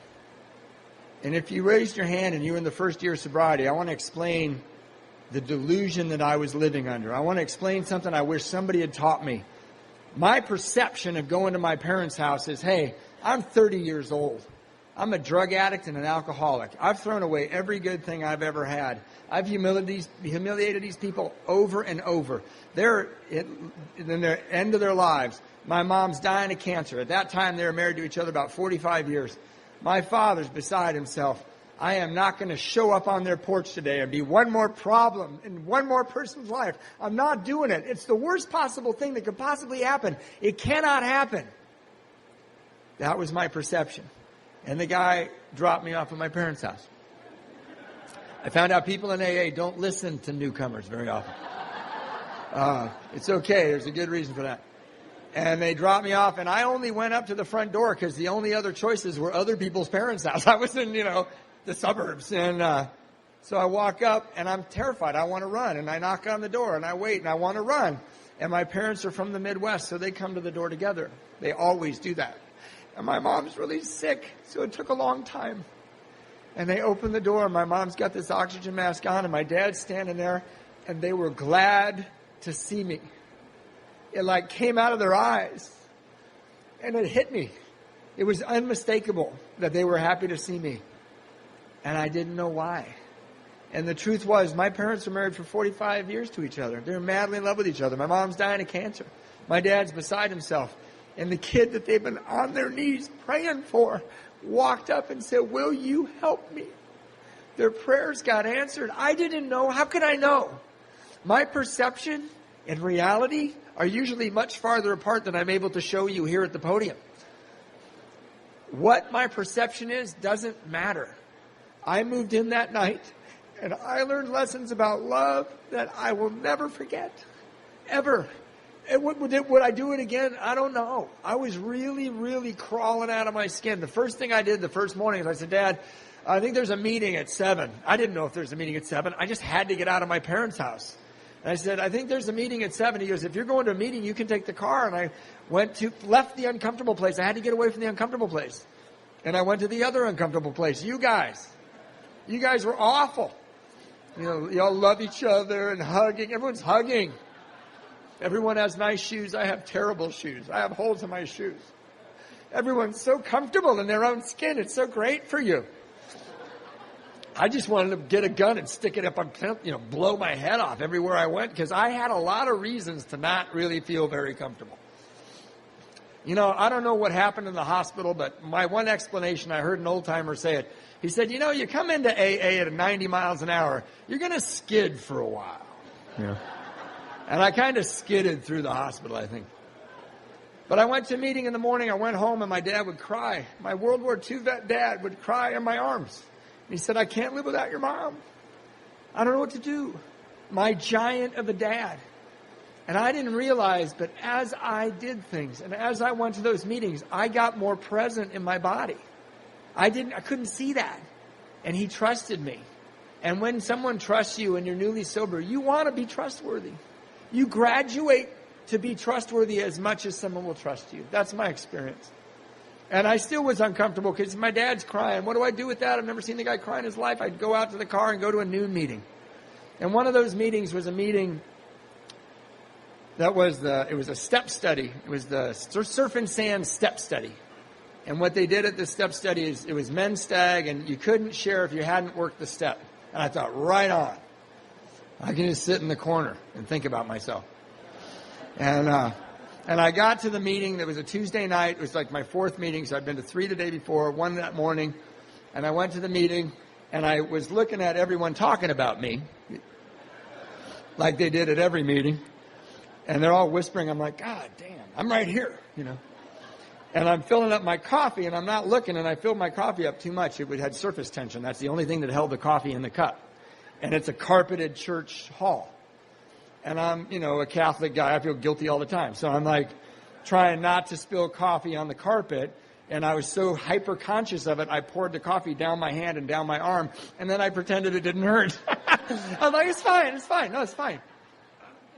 Speaker 1: And if you raised your hand and you were in the first year of sobriety, I want to explain the delusion that I was living under. I want to explain something I wish somebody had taught me. My perception of going to my parents' house is, hey, I'm 30 years old. I'm a drug addict and an alcoholic. I've thrown away every good thing I've ever had. I've humiliated these people over and over. They're in the end of their lives. My mom's dying of cancer. At that time, they were married to each other about 45 years. My father's beside himself. I am not going to show up on their porch today and be one more problem in one more person's life. I'm not doing it. It's the worst possible thing that could possibly happen. It cannot happen. That was my perception. And the guy dropped me off at my parents' house. I found out people in AA don't listen to newcomers very often. It's okay. There's a good reason for that. And they dropped me off, and I only went up to the front door because the only other choices were other people's parents' house. I was in, the suburbs. And so I walk up, and I'm terrified. I want to run. And I knock on the door, and I wait, and I want to run. And my parents are from the Midwest, so they come to the door together. They always do that. And my mom's really sick, so it took a long time. And they open the door, and my mom's got this oxygen mask on, and my dad's standing there, and they were glad to see me. It came out of their eyes, and it hit me. It was unmistakable that they were happy to see me, and I didn't know why. And the truth was, my parents were married for 45 years to each other. They're madly in love with each other. My mom's dying of cancer. My dad's beside himself. And the kid that they've been on their knees praying for walked up and said, will you help me? Their prayers got answered. I didn't know. How could I know? My perception and reality are usually much farther apart than I'm able to show you here at the podium. What my perception is doesn't matter. I moved in that night, and I learned lessons about love that I will never forget, ever. And would I do it again? I don't know. I was really, really crawling out of my skin. The first thing I did the first morning is I said, Dad, I think there's a meeting at 7. I didn't know if there's a meeting at 7. I just had to get out of my parents' house. And I said, I think there's a meeting at 7. He goes, if you're going to a meeting, you can take the car. And I left the uncomfortable place. I had to get away from the uncomfortable place. And I went to the other uncomfortable place. You guys were awful. Y'all love each other and hugging. Everyone's hugging. Everyone has nice shoes. I have terrible shoes. I have holes in my shoes. Everyone's so comfortable in their own skin. It's so great for you. I just wanted to get a gun and stick it up on, blow my head off everywhere I went because I had a lot of reasons to not really feel very comfortable. I don't know what happened in the hospital, but my one explanation, I heard an old timer say it. He said, you come into AA at 90 miles an hour, you're going to skid for a while. Yeah. And I kind of skidded through the hospital, I think. But I went to a meeting in the morning. I went home, and my dad would cry. My World War II vet dad would cry in my arms. He said, I can't live without your mom. I don't know what to do. My giant of a dad. And I didn't realize, but as I did things, and as I went to those meetings, I got more present in my body. I couldn't see that. And he trusted me. And when someone trusts you and you're newly sober, you want to be trustworthy. You graduate to be trustworthy as much as someone will trust you. That's my experience. And I still was uncomfortable because my dad's crying. What do I do with that? I've never seen the guy cry in his life. I'd go out to the car and go to a noon meeting. And one of those meetings was a meeting that was it was a step study. It was the surf and sand step study. And what they did at the step study is it was men's stag, and you couldn't share if you hadn't worked the step. And I thought, right on. I can just sit in the corner and think about myself. And I got to the meeting. That was a Tuesday night. It was like my 4th meeting, so I'd been to 3 the day before, 1 that morning. And I went to the meeting, and I was looking at everyone talking about me. like they did at every meeting. And they're all whispering. I'm like, God damn, I'm right here, And I'm filling up my coffee, and I'm not looking, and I filled my coffee up too much. It had surface tension. That's the only thing that held the coffee in the cup. And it's a carpeted church hall. And I'm, a Catholic guy. I feel guilty all the time. So I'm like trying not to spill coffee on the carpet. And I was so hyper conscious of it, I poured the coffee down my hand and down my arm. And then I pretended it didn't hurt. I'm like, it's fine. No, it's fine.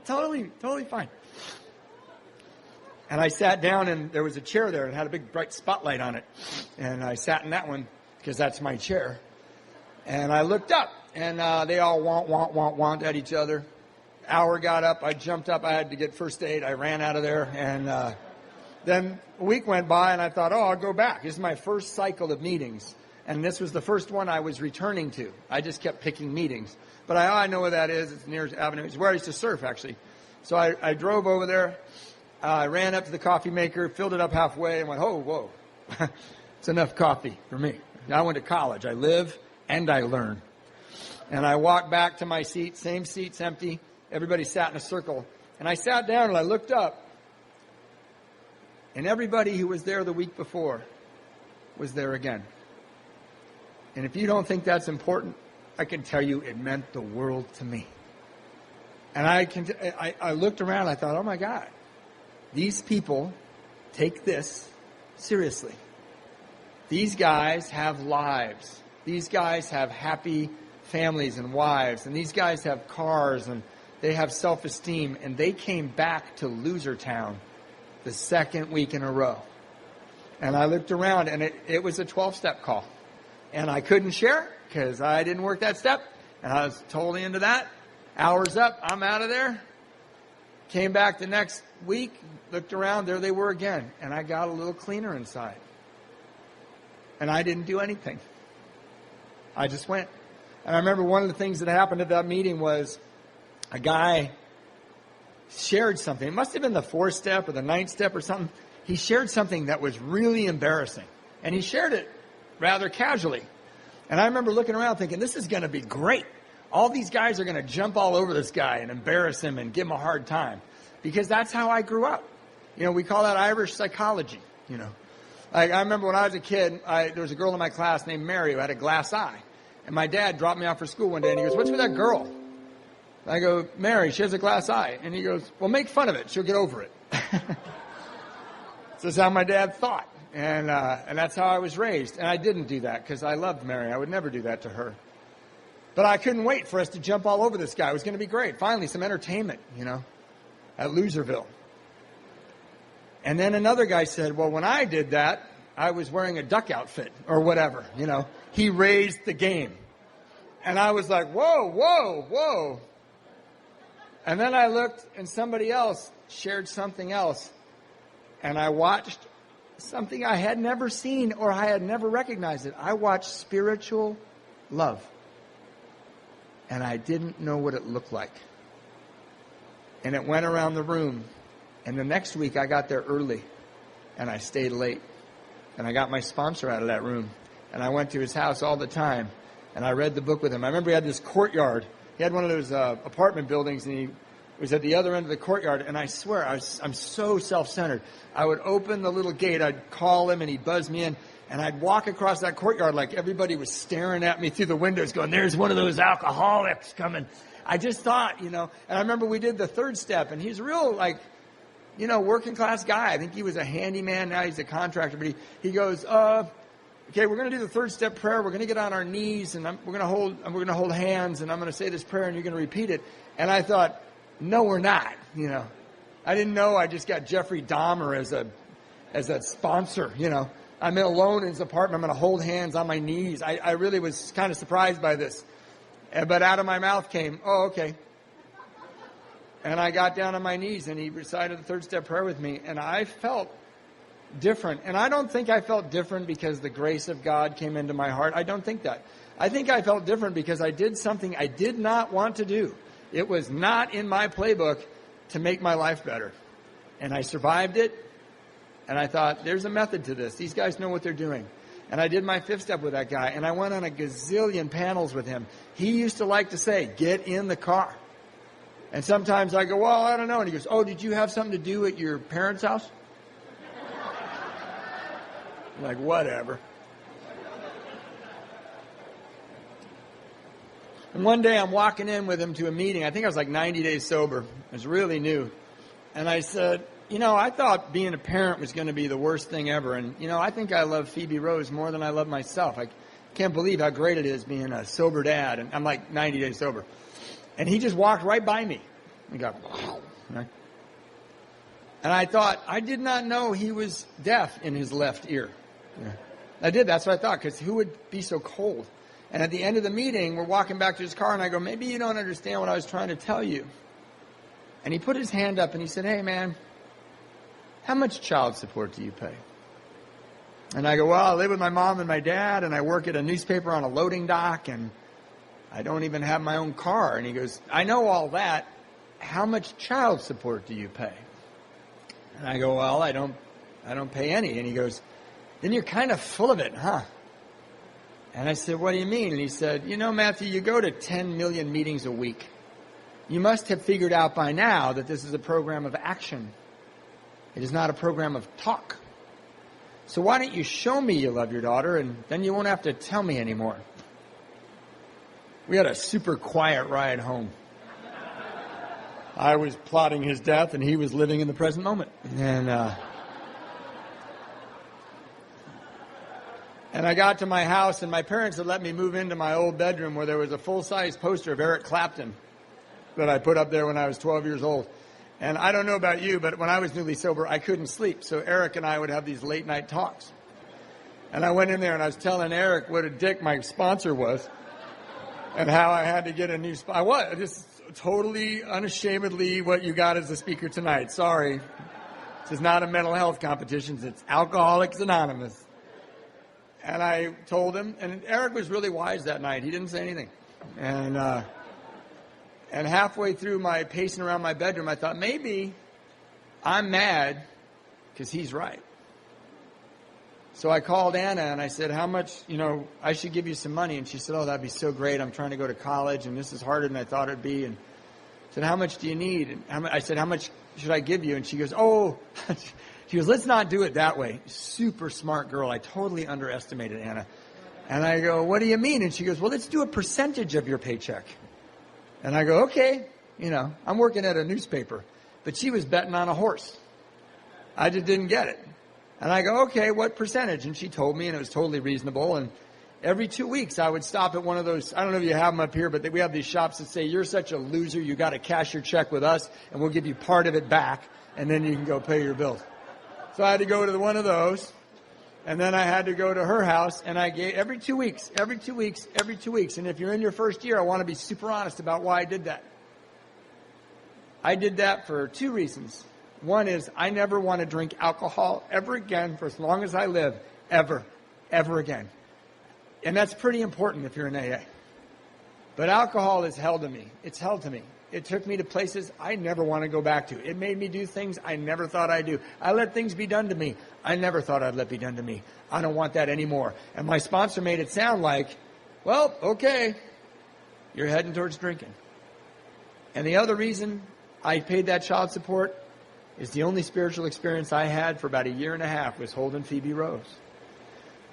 Speaker 1: Totally fine. And I sat down, and there was a chair there. It had a big bright spotlight on it. And I sat in that one because that's my chair. And I looked up, and they all want at each other. Hour got up. I jumped up. I had to get first aid. I ran out of there. And then a week went by, and I thought, I'll go back. This is my first cycle of meetings. And this was the first one I was returning to. I just kept picking meetings. But I know where that is. It's near Avenue. It's where I used to surf, actually. So I drove over there. I ran up to the coffee maker, filled it up halfway, and went, whoa. It's enough coffee for me. I went to college. I live and I learn. And I walked back to my seat, same seats empty. Everybody sat in a circle. And I sat down and I looked up. And everybody who was there the week before was there again. And if you don't think that's important, I can tell you it meant the world to me. And I looked around, I thought, oh my God. These people take this seriously. These guys have lives. These guys have happy families and wives. And these guys have cars, and they have self-esteem. And they came back to Loser Town the second week in a row. And I looked around, and it was a 12-step call. And I couldn't share because I didn't work that step. And I was totally into that. Hours up, I'm out of there. Came back the next week, looked around, there they were again. And I got a little cleaner inside. And I didn't do anything. I just went. And I remember one of the things that happened at that meeting was a guy shared something. It must have been the 4th step or the 9th step or something. He shared something that was really embarrassing. And he shared it rather casually. And I remember looking around thinking, this is going to be great. All these guys are going to jump all over this guy and embarrass him and give him a hard time. Because that's how I grew up. We call that Irish psychology, Like I remember when I was a kid, there was a girl in my class named Mary who had a glass eye. And my dad dropped me off for school one day and he goes, what's with that girl? And I go, Mary, she has a glass eye. And he goes, well, make fun of it. She'll get over it. So that's how my dad thought. And that's how I was raised. And I didn't do that because I loved Mary. I would never do that to her. But I couldn't wait for us to jump all over this guy. It was going to be great. Finally, some entertainment, at Loserville. And then another guy said, well, when I did that, I was wearing a duck outfit or whatever, He raised the game. And I was like, whoa. And then I looked and somebody else shared something else. And I watched something I had never seen or I had never recognized it. I watched spiritual love. And I didn't know what it looked like. And it went around the room. And the next week I got there early. And I stayed late. And I got my sponsor out of that room. And I went to his house all the time. And I read the book with him. I remember he had this courtyard. He had one of those apartment buildings. And he was at the other end of the courtyard. And I swear, I'm so self-centered. I would open the little gate. I'd call him and he'd buzz me in. And I'd walk across that courtyard like everybody was staring at me through the windows going, there's one of those alcoholics coming. I just thought, and I remember we did the 3rd step, and he's a real, working class guy. I think he was a handyman. Now he's a contractor. But he goes, okay, we're going to do the 3rd step prayer. We're going to get on our knees, and we're going to hold hands, and I'm going to say this prayer, and you're going to repeat it. And I thought, no, we're not. I didn't know I just got Jeffrey Dahmer as a sponsor. I'm alone in his apartment. I'm going to hold hands on my knees. I really was kind of surprised by this. But out of my mouth came, oh, okay. And I got down on my knees, and he recited the 3rd step prayer with me. And I felt different. And I don't think I felt different because the grace of God came into my heart. I don't think that. I think I felt different because I did something I did not want to do. It was not in my playbook to make my life better. And I survived it. And I thought, there's a method to this. These guys know what they're doing. And I did my 5th step with that guy. And I went on a gazillion panels with him. He used to like to say, get in the car. And sometimes I go, well, I don't know. And he goes, oh, did you have something to do at your parents' house? I'm like, whatever. And one day I'm walking in with him to a meeting. I think I was like 90 days sober. I was really new. And I said, I thought being a parent was going to be the worst thing ever. And, I think I love Phoebe Rose more than I love myself. I can't believe how great it is being a sober dad. And I'm like 90 days sober. And he just walked right by me. He got, right? And I thought, I did not know he was deaf in his left ear. Yeah. I did. That's what I thought, because who would be so cold? And at the end of the meeting, we're walking back to his car, and I go, maybe you don't understand what I was trying to tell you. And he put his hand up, and he said, hey, man, how much child support do you pay? And I go, well, I live with my mom and my dad, and I work at a newspaper on a loading dock, and I don't even have my own car. And he goes, I know all that. How much child support do you pay? And I go, well, I don't pay any. And he goes, then you're kind of full of it, huh? And I said, what do you mean? And he said, Matthew, you go to 10 million meetings a week. You must have figured out by now that this is a program of action. It is not a program of talk. So why don't you show me you love your daughter, and then you won't have to tell me anymore. We had a super quiet ride home. I was plotting his death, and he was living in the present moment. And I got to my house, and my parents had let me move into my old bedroom where there was a full-size poster of Eric Clapton that I put up there when I was 12 years old. And I don't know about you, but when I was newly sober, I couldn't sleep. So Eric and I would have these late-night talks. And I went in there, and I was telling Eric what a dick my sponsor was and how I had to get a new sponsor. I was just totally unashamedly what you got as a speaker tonight. Sorry. This is not a mental health competition. It's Alcoholics Anonymous. And I told him, and Eric was really wise that night. He didn't say anything. And halfway through my pacing around my bedroom, I thought, maybe I'm mad because he's right. So I called Anna and I said, how much, I should give you some money. And she said, oh, that'd be so great. I'm trying to go to college and this is harder than I thought it'd be. And I said, how much do you need? And I said, how much should I give you? And she goes, she goes, let's not do it that way. Super smart girl. I totally underestimated Anna. And I go, what do you mean? And she goes, well, let's do a percentage of your paycheck. And I go, okay, I'm working at a newspaper. But she was betting on a horse. I just didn't get it. And I go, okay, what percentage? And she told me, and it was totally reasonable. And every 2 weeks, I would stop at one of those, I don't know if you have them up here, but we have these shops that say, you're such a loser, you got to cash your check with us, and we'll give you part of it back, and then you can go pay your bills. So I had to go to one of those, and then I had to go to her house, and I gave every 2 weeks. And if you're in your first year, I want to be super honest about why I did that. I did that for two reasons. One is I never want to drink alcohol ever again for as long as I live, ever again. And that's pretty important if you're in AA. But alcohol is hell to me. It's hell to me. It took me to places I never want to go back to. It made me do things I never thought I'd do. I let things be done to me I never thought I'd let be done to me. I don't want that anymore. And my sponsor made it sound like, well, okay, you're heading towards drinking. And the other reason I paid that child support is the only spiritual experience I had for about a year and a half was holding Phoebe Rose.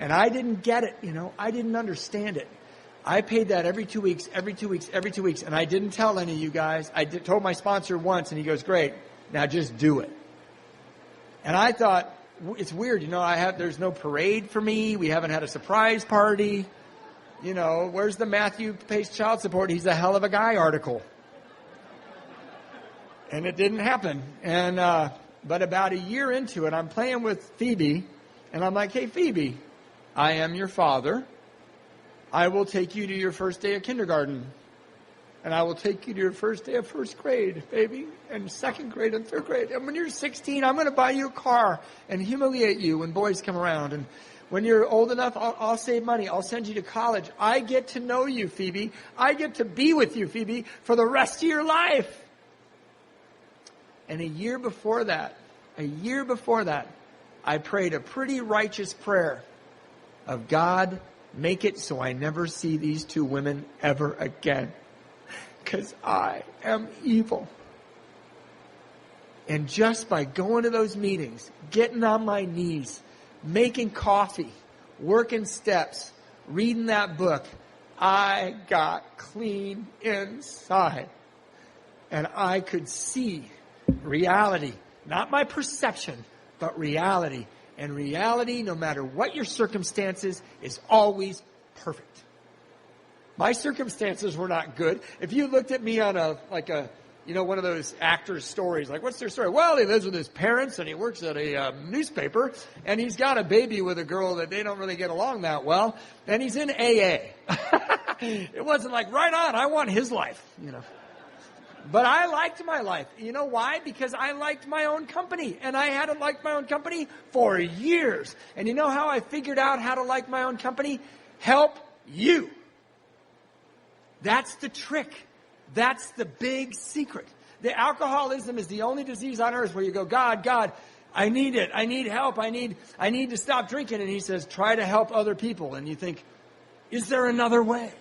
Speaker 1: And I didn't get it, I didn't understand it. I paid that every 2 weeks, and I didn't tell any of you guys. I told my sponsor once, and he goes, great, now just do it. And I thought, it's weird, there's no parade for me. We haven't had a surprise party. Where's the Matthew pays child support? He's a hell of a guy article. And it didn't happen. And but about a year into it, I'm playing with Phoebe, and I'm like, hey, Phoebe, I am your father. I will take you to your first day of kindergarten. And I will take you to your first day of first grade, baby, and second grade and third grade. And when you're 16, I'm going to buy you a car and humiliate you when boys come around. And when you're old enough, I'll save money. I'll send you to college. I get to know you, Phoebe. I get to be with you, Phoebe, for the rest of your life. And a year before that, I prayed a pretty righteous prayer of God, make it so I never see these two women ever again. because I am evil. And just by going to those meetings, getting on my knees, making coffee, working steps, reading that book, I got clean inside. And I could see reality, not my perception, but reality. And reality, no matter what your circumstances, is always perfect. My circumstances were not good. If you looked at me on one of those actors' stories, like, what's their story? Well, he lives with his parents, and he works at a newspaper, and he's got a baby with a girl that they don't really get along that well, and he's in AA. It wasn't like, right on, I want his life, But I liked my life. You know why? Because I liked my own company, and I hadn't liked my own company for years. And you know how I figured out how to like my own company? Help you. That's the trick. That's the big secret. The alcoholism is the only disease on earth where you go, God, I need it. I need help. I need to stop drinking. And he says, try to help other people. And you think, is there another way?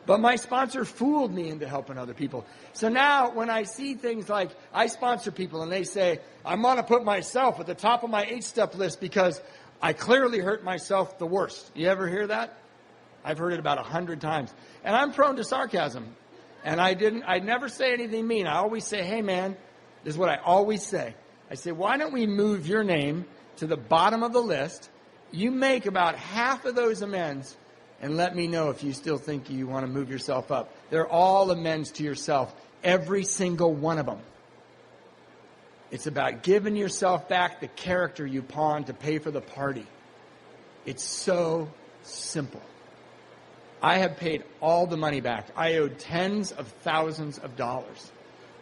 Speaker 1: But my sponsor fooled me into helping other people. So now when I see things like I sponsor people and they say, I'm going to put myself at the top of my 8-step list because I clearly hurt myself the worst. You ever hear that? I've heard it about 100 times. And I'm prone to sarcasm. And I never say anything mean. I always say, hey man, this is what I always say. I say, why don't we move your name to the bottom of the list? You make about half of those amends and let me know if you still think you want to move yourself up. They're all amends to yourself. Every single one of them. It's about giving yourself back the character you pawned to pay for the party. It's so simple. I have paid all the money back. I owed tens of thousands of dollars.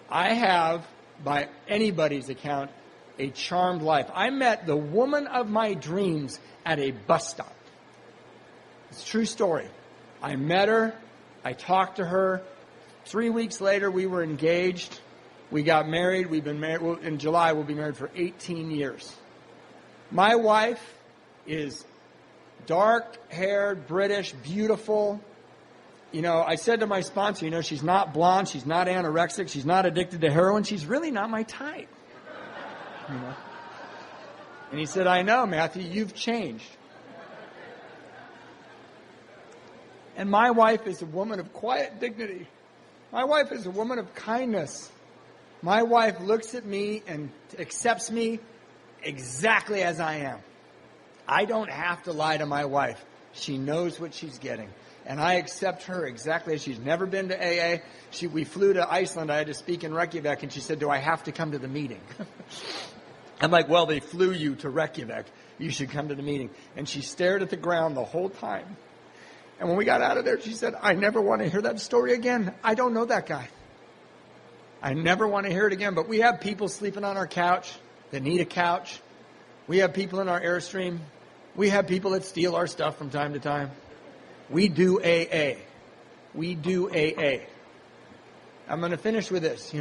Speaker 1: I have, by anybody's account, a charmed life. I met the woman of my dreams at a bus stop. It's a true story. I met her. I talked to her. 3 weeks later, we were engaged. We got married. We've been married. In July, we'll be married for 18 years. My wife is dark-haired, British, beautiful. I said to my sponsor, she's not blonde, she's not anorexic, she's not addicted to heroin, she's really not my type. And he said, I know, Matthew, you've changed. And my wife is a woman of quiet dignity. My wife is a woman of kindness. My wife looks at me and accepts me exactly as I am. I don't have to lie to my wife. She knows what she's getting. And I accept her exactly as she's never been to AA. We flew to Iceland. I had to speak in Reykjavik, and she said, do I have to come to the meeting? I'm like, well, they flew you to Reykjavik. You should come to the meeting. And she stared at the ground the whole time. And when we got out of there, she said, I never want to hear that story again. I don't know that guy. I never want to hear it again. But we have people sleeping on our couch that need a couch. We have people in our Airstream. We have people that steal our stuff from time to time. We do AA. We do AA. I'm going to finish with this,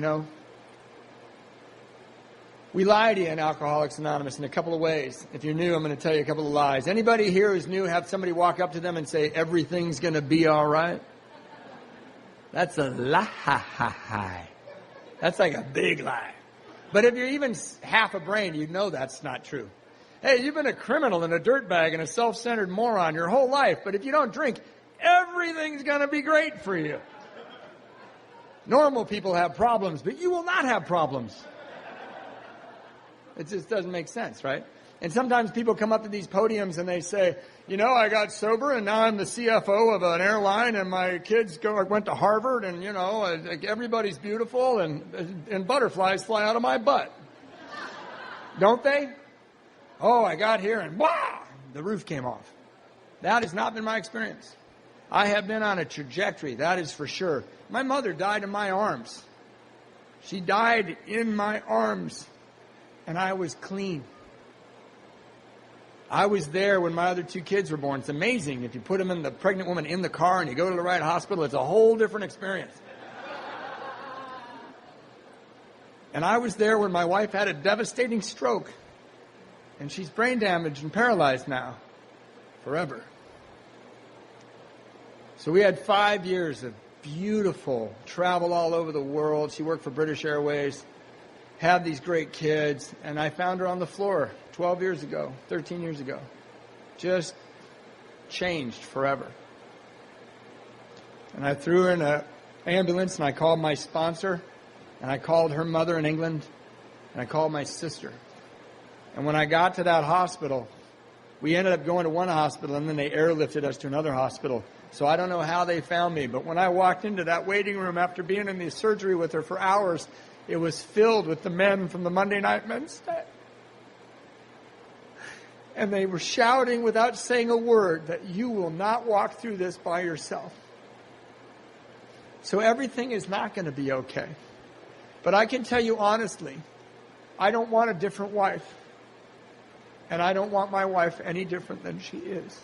Speaker 1: We lie to you in Alcoholics Anonymous in a couple of ways. If you're new, I'm going to tell you a couple of lies. Anybody here who's new, have somebody walk up to them and say, everything's going to be all right? That's a lie. That's like a big lie. But if you're even half a brain, you know that's not true. Hey, you've been a criminal and a dirtbag and a self-centered moron your whole life, but if you don't drink, everything's going to be great for you. Normal people have problems, but you will not have problems. It just doesn't make sense, right? And sometimes people come up to these podiums and they say, I got sober and now I'm the CFO of an airline and my kids went to Harvard and, everybody's beautiful and butterflies fly out of my butt. Don't they? Oh, I got here and wah! The roof came off. That has not been my experience. I have been on a trajectory, that is for sure. My mother died in my arms. She died in my arms. And I was clean. I was there when my other 2 kids were born. It's amazing. If you put the pregnant woman in the car and you go to the right hospital, it's a whole different experience. And I was there when my wife had a devastating stroke. And she's brain damaged and paralyzed now. Forever. So we had 5 years of beautiful travel all over the world. She worked for British Airways, had these great kids, and I found her on the floor 12 years ago, 13 years ago. Just changed forever. And I threw her in an ambulance, and I called my sponsor, and I called her mother in England, and I called my sister. And when I got to that hospital, we ended up going to one hospital, and then they airlifted us to another hospital. So I don't know how they found me, but when I walked into that waiting room after being in the surgery with her for hours, it was filled with the men from the Monday Night Men's Day. And they were shouting without saying a word that you will not walk through this by yourself. So everything is not going to be okay. But I can tell you honestly, I don't want a different wife. And I don't want my wife any different than she is.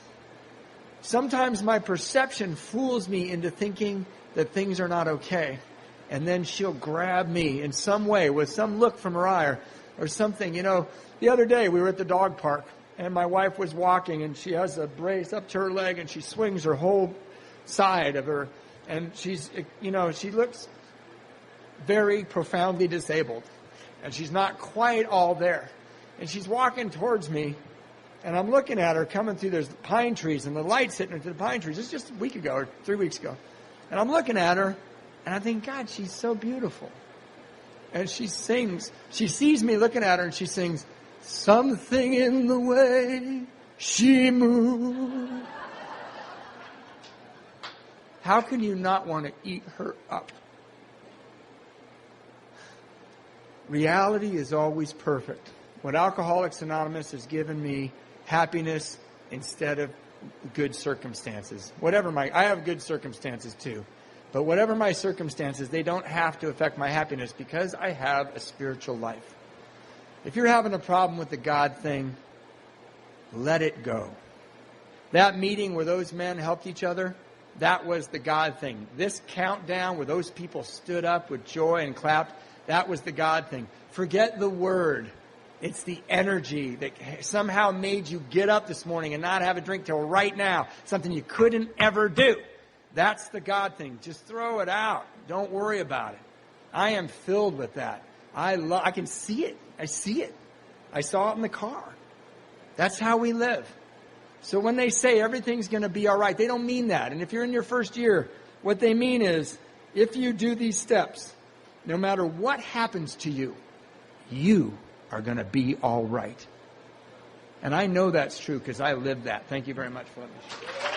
Speaker 1: Sometimes my perception fools me into thinking that things are not okay. And then she'll grab me in some way with some look from her eye or something. You know, the other day we were at the dog park and my wife was walking and she has a brace up to her leg and she swings her whole side of her. And she's, you know, she looks very profoundly disabled. And she's not quite all there. And she's walking towards me. And I'm looking at her coming through, there's pine trees and the light's hitting into the pine trees. It's just a week ago or 3 weeks ago. And I'm looking at her and I think, God, she's so beautiful. And she sings. She sees me looking at her and she sings, something in the way she moves. How can you not want to eat her up? Reality is always perfect. What Alcoholics Anonymous has given me, happiness instead of good circumstances. I have good circumstances too. But whatever my circumstances, they don't have to affect my happiness because I have a spiritual life. If you're having a problem with the God thing, let it go. That meeting where those men helped each other, that was the God thing. This countdown where those people stood up with joy and clapped, that was the God thing. Forget the word. It's the energy that somehow made you get up this morning and not have a drink till right now. Something you couldn't ever do. That's the God thing. Just throw it out. Don't worry about it. I am filled with that. I can see it. I see it. I saw it in the car. That's how we live. So when they say everything's going to be all right, they don't mean that. And if you're in your first year, what they mean is if you do these steps, no matter what happens to you, you are going to be all right. And I know that's true because I lived that. Thank you very much for letting me share.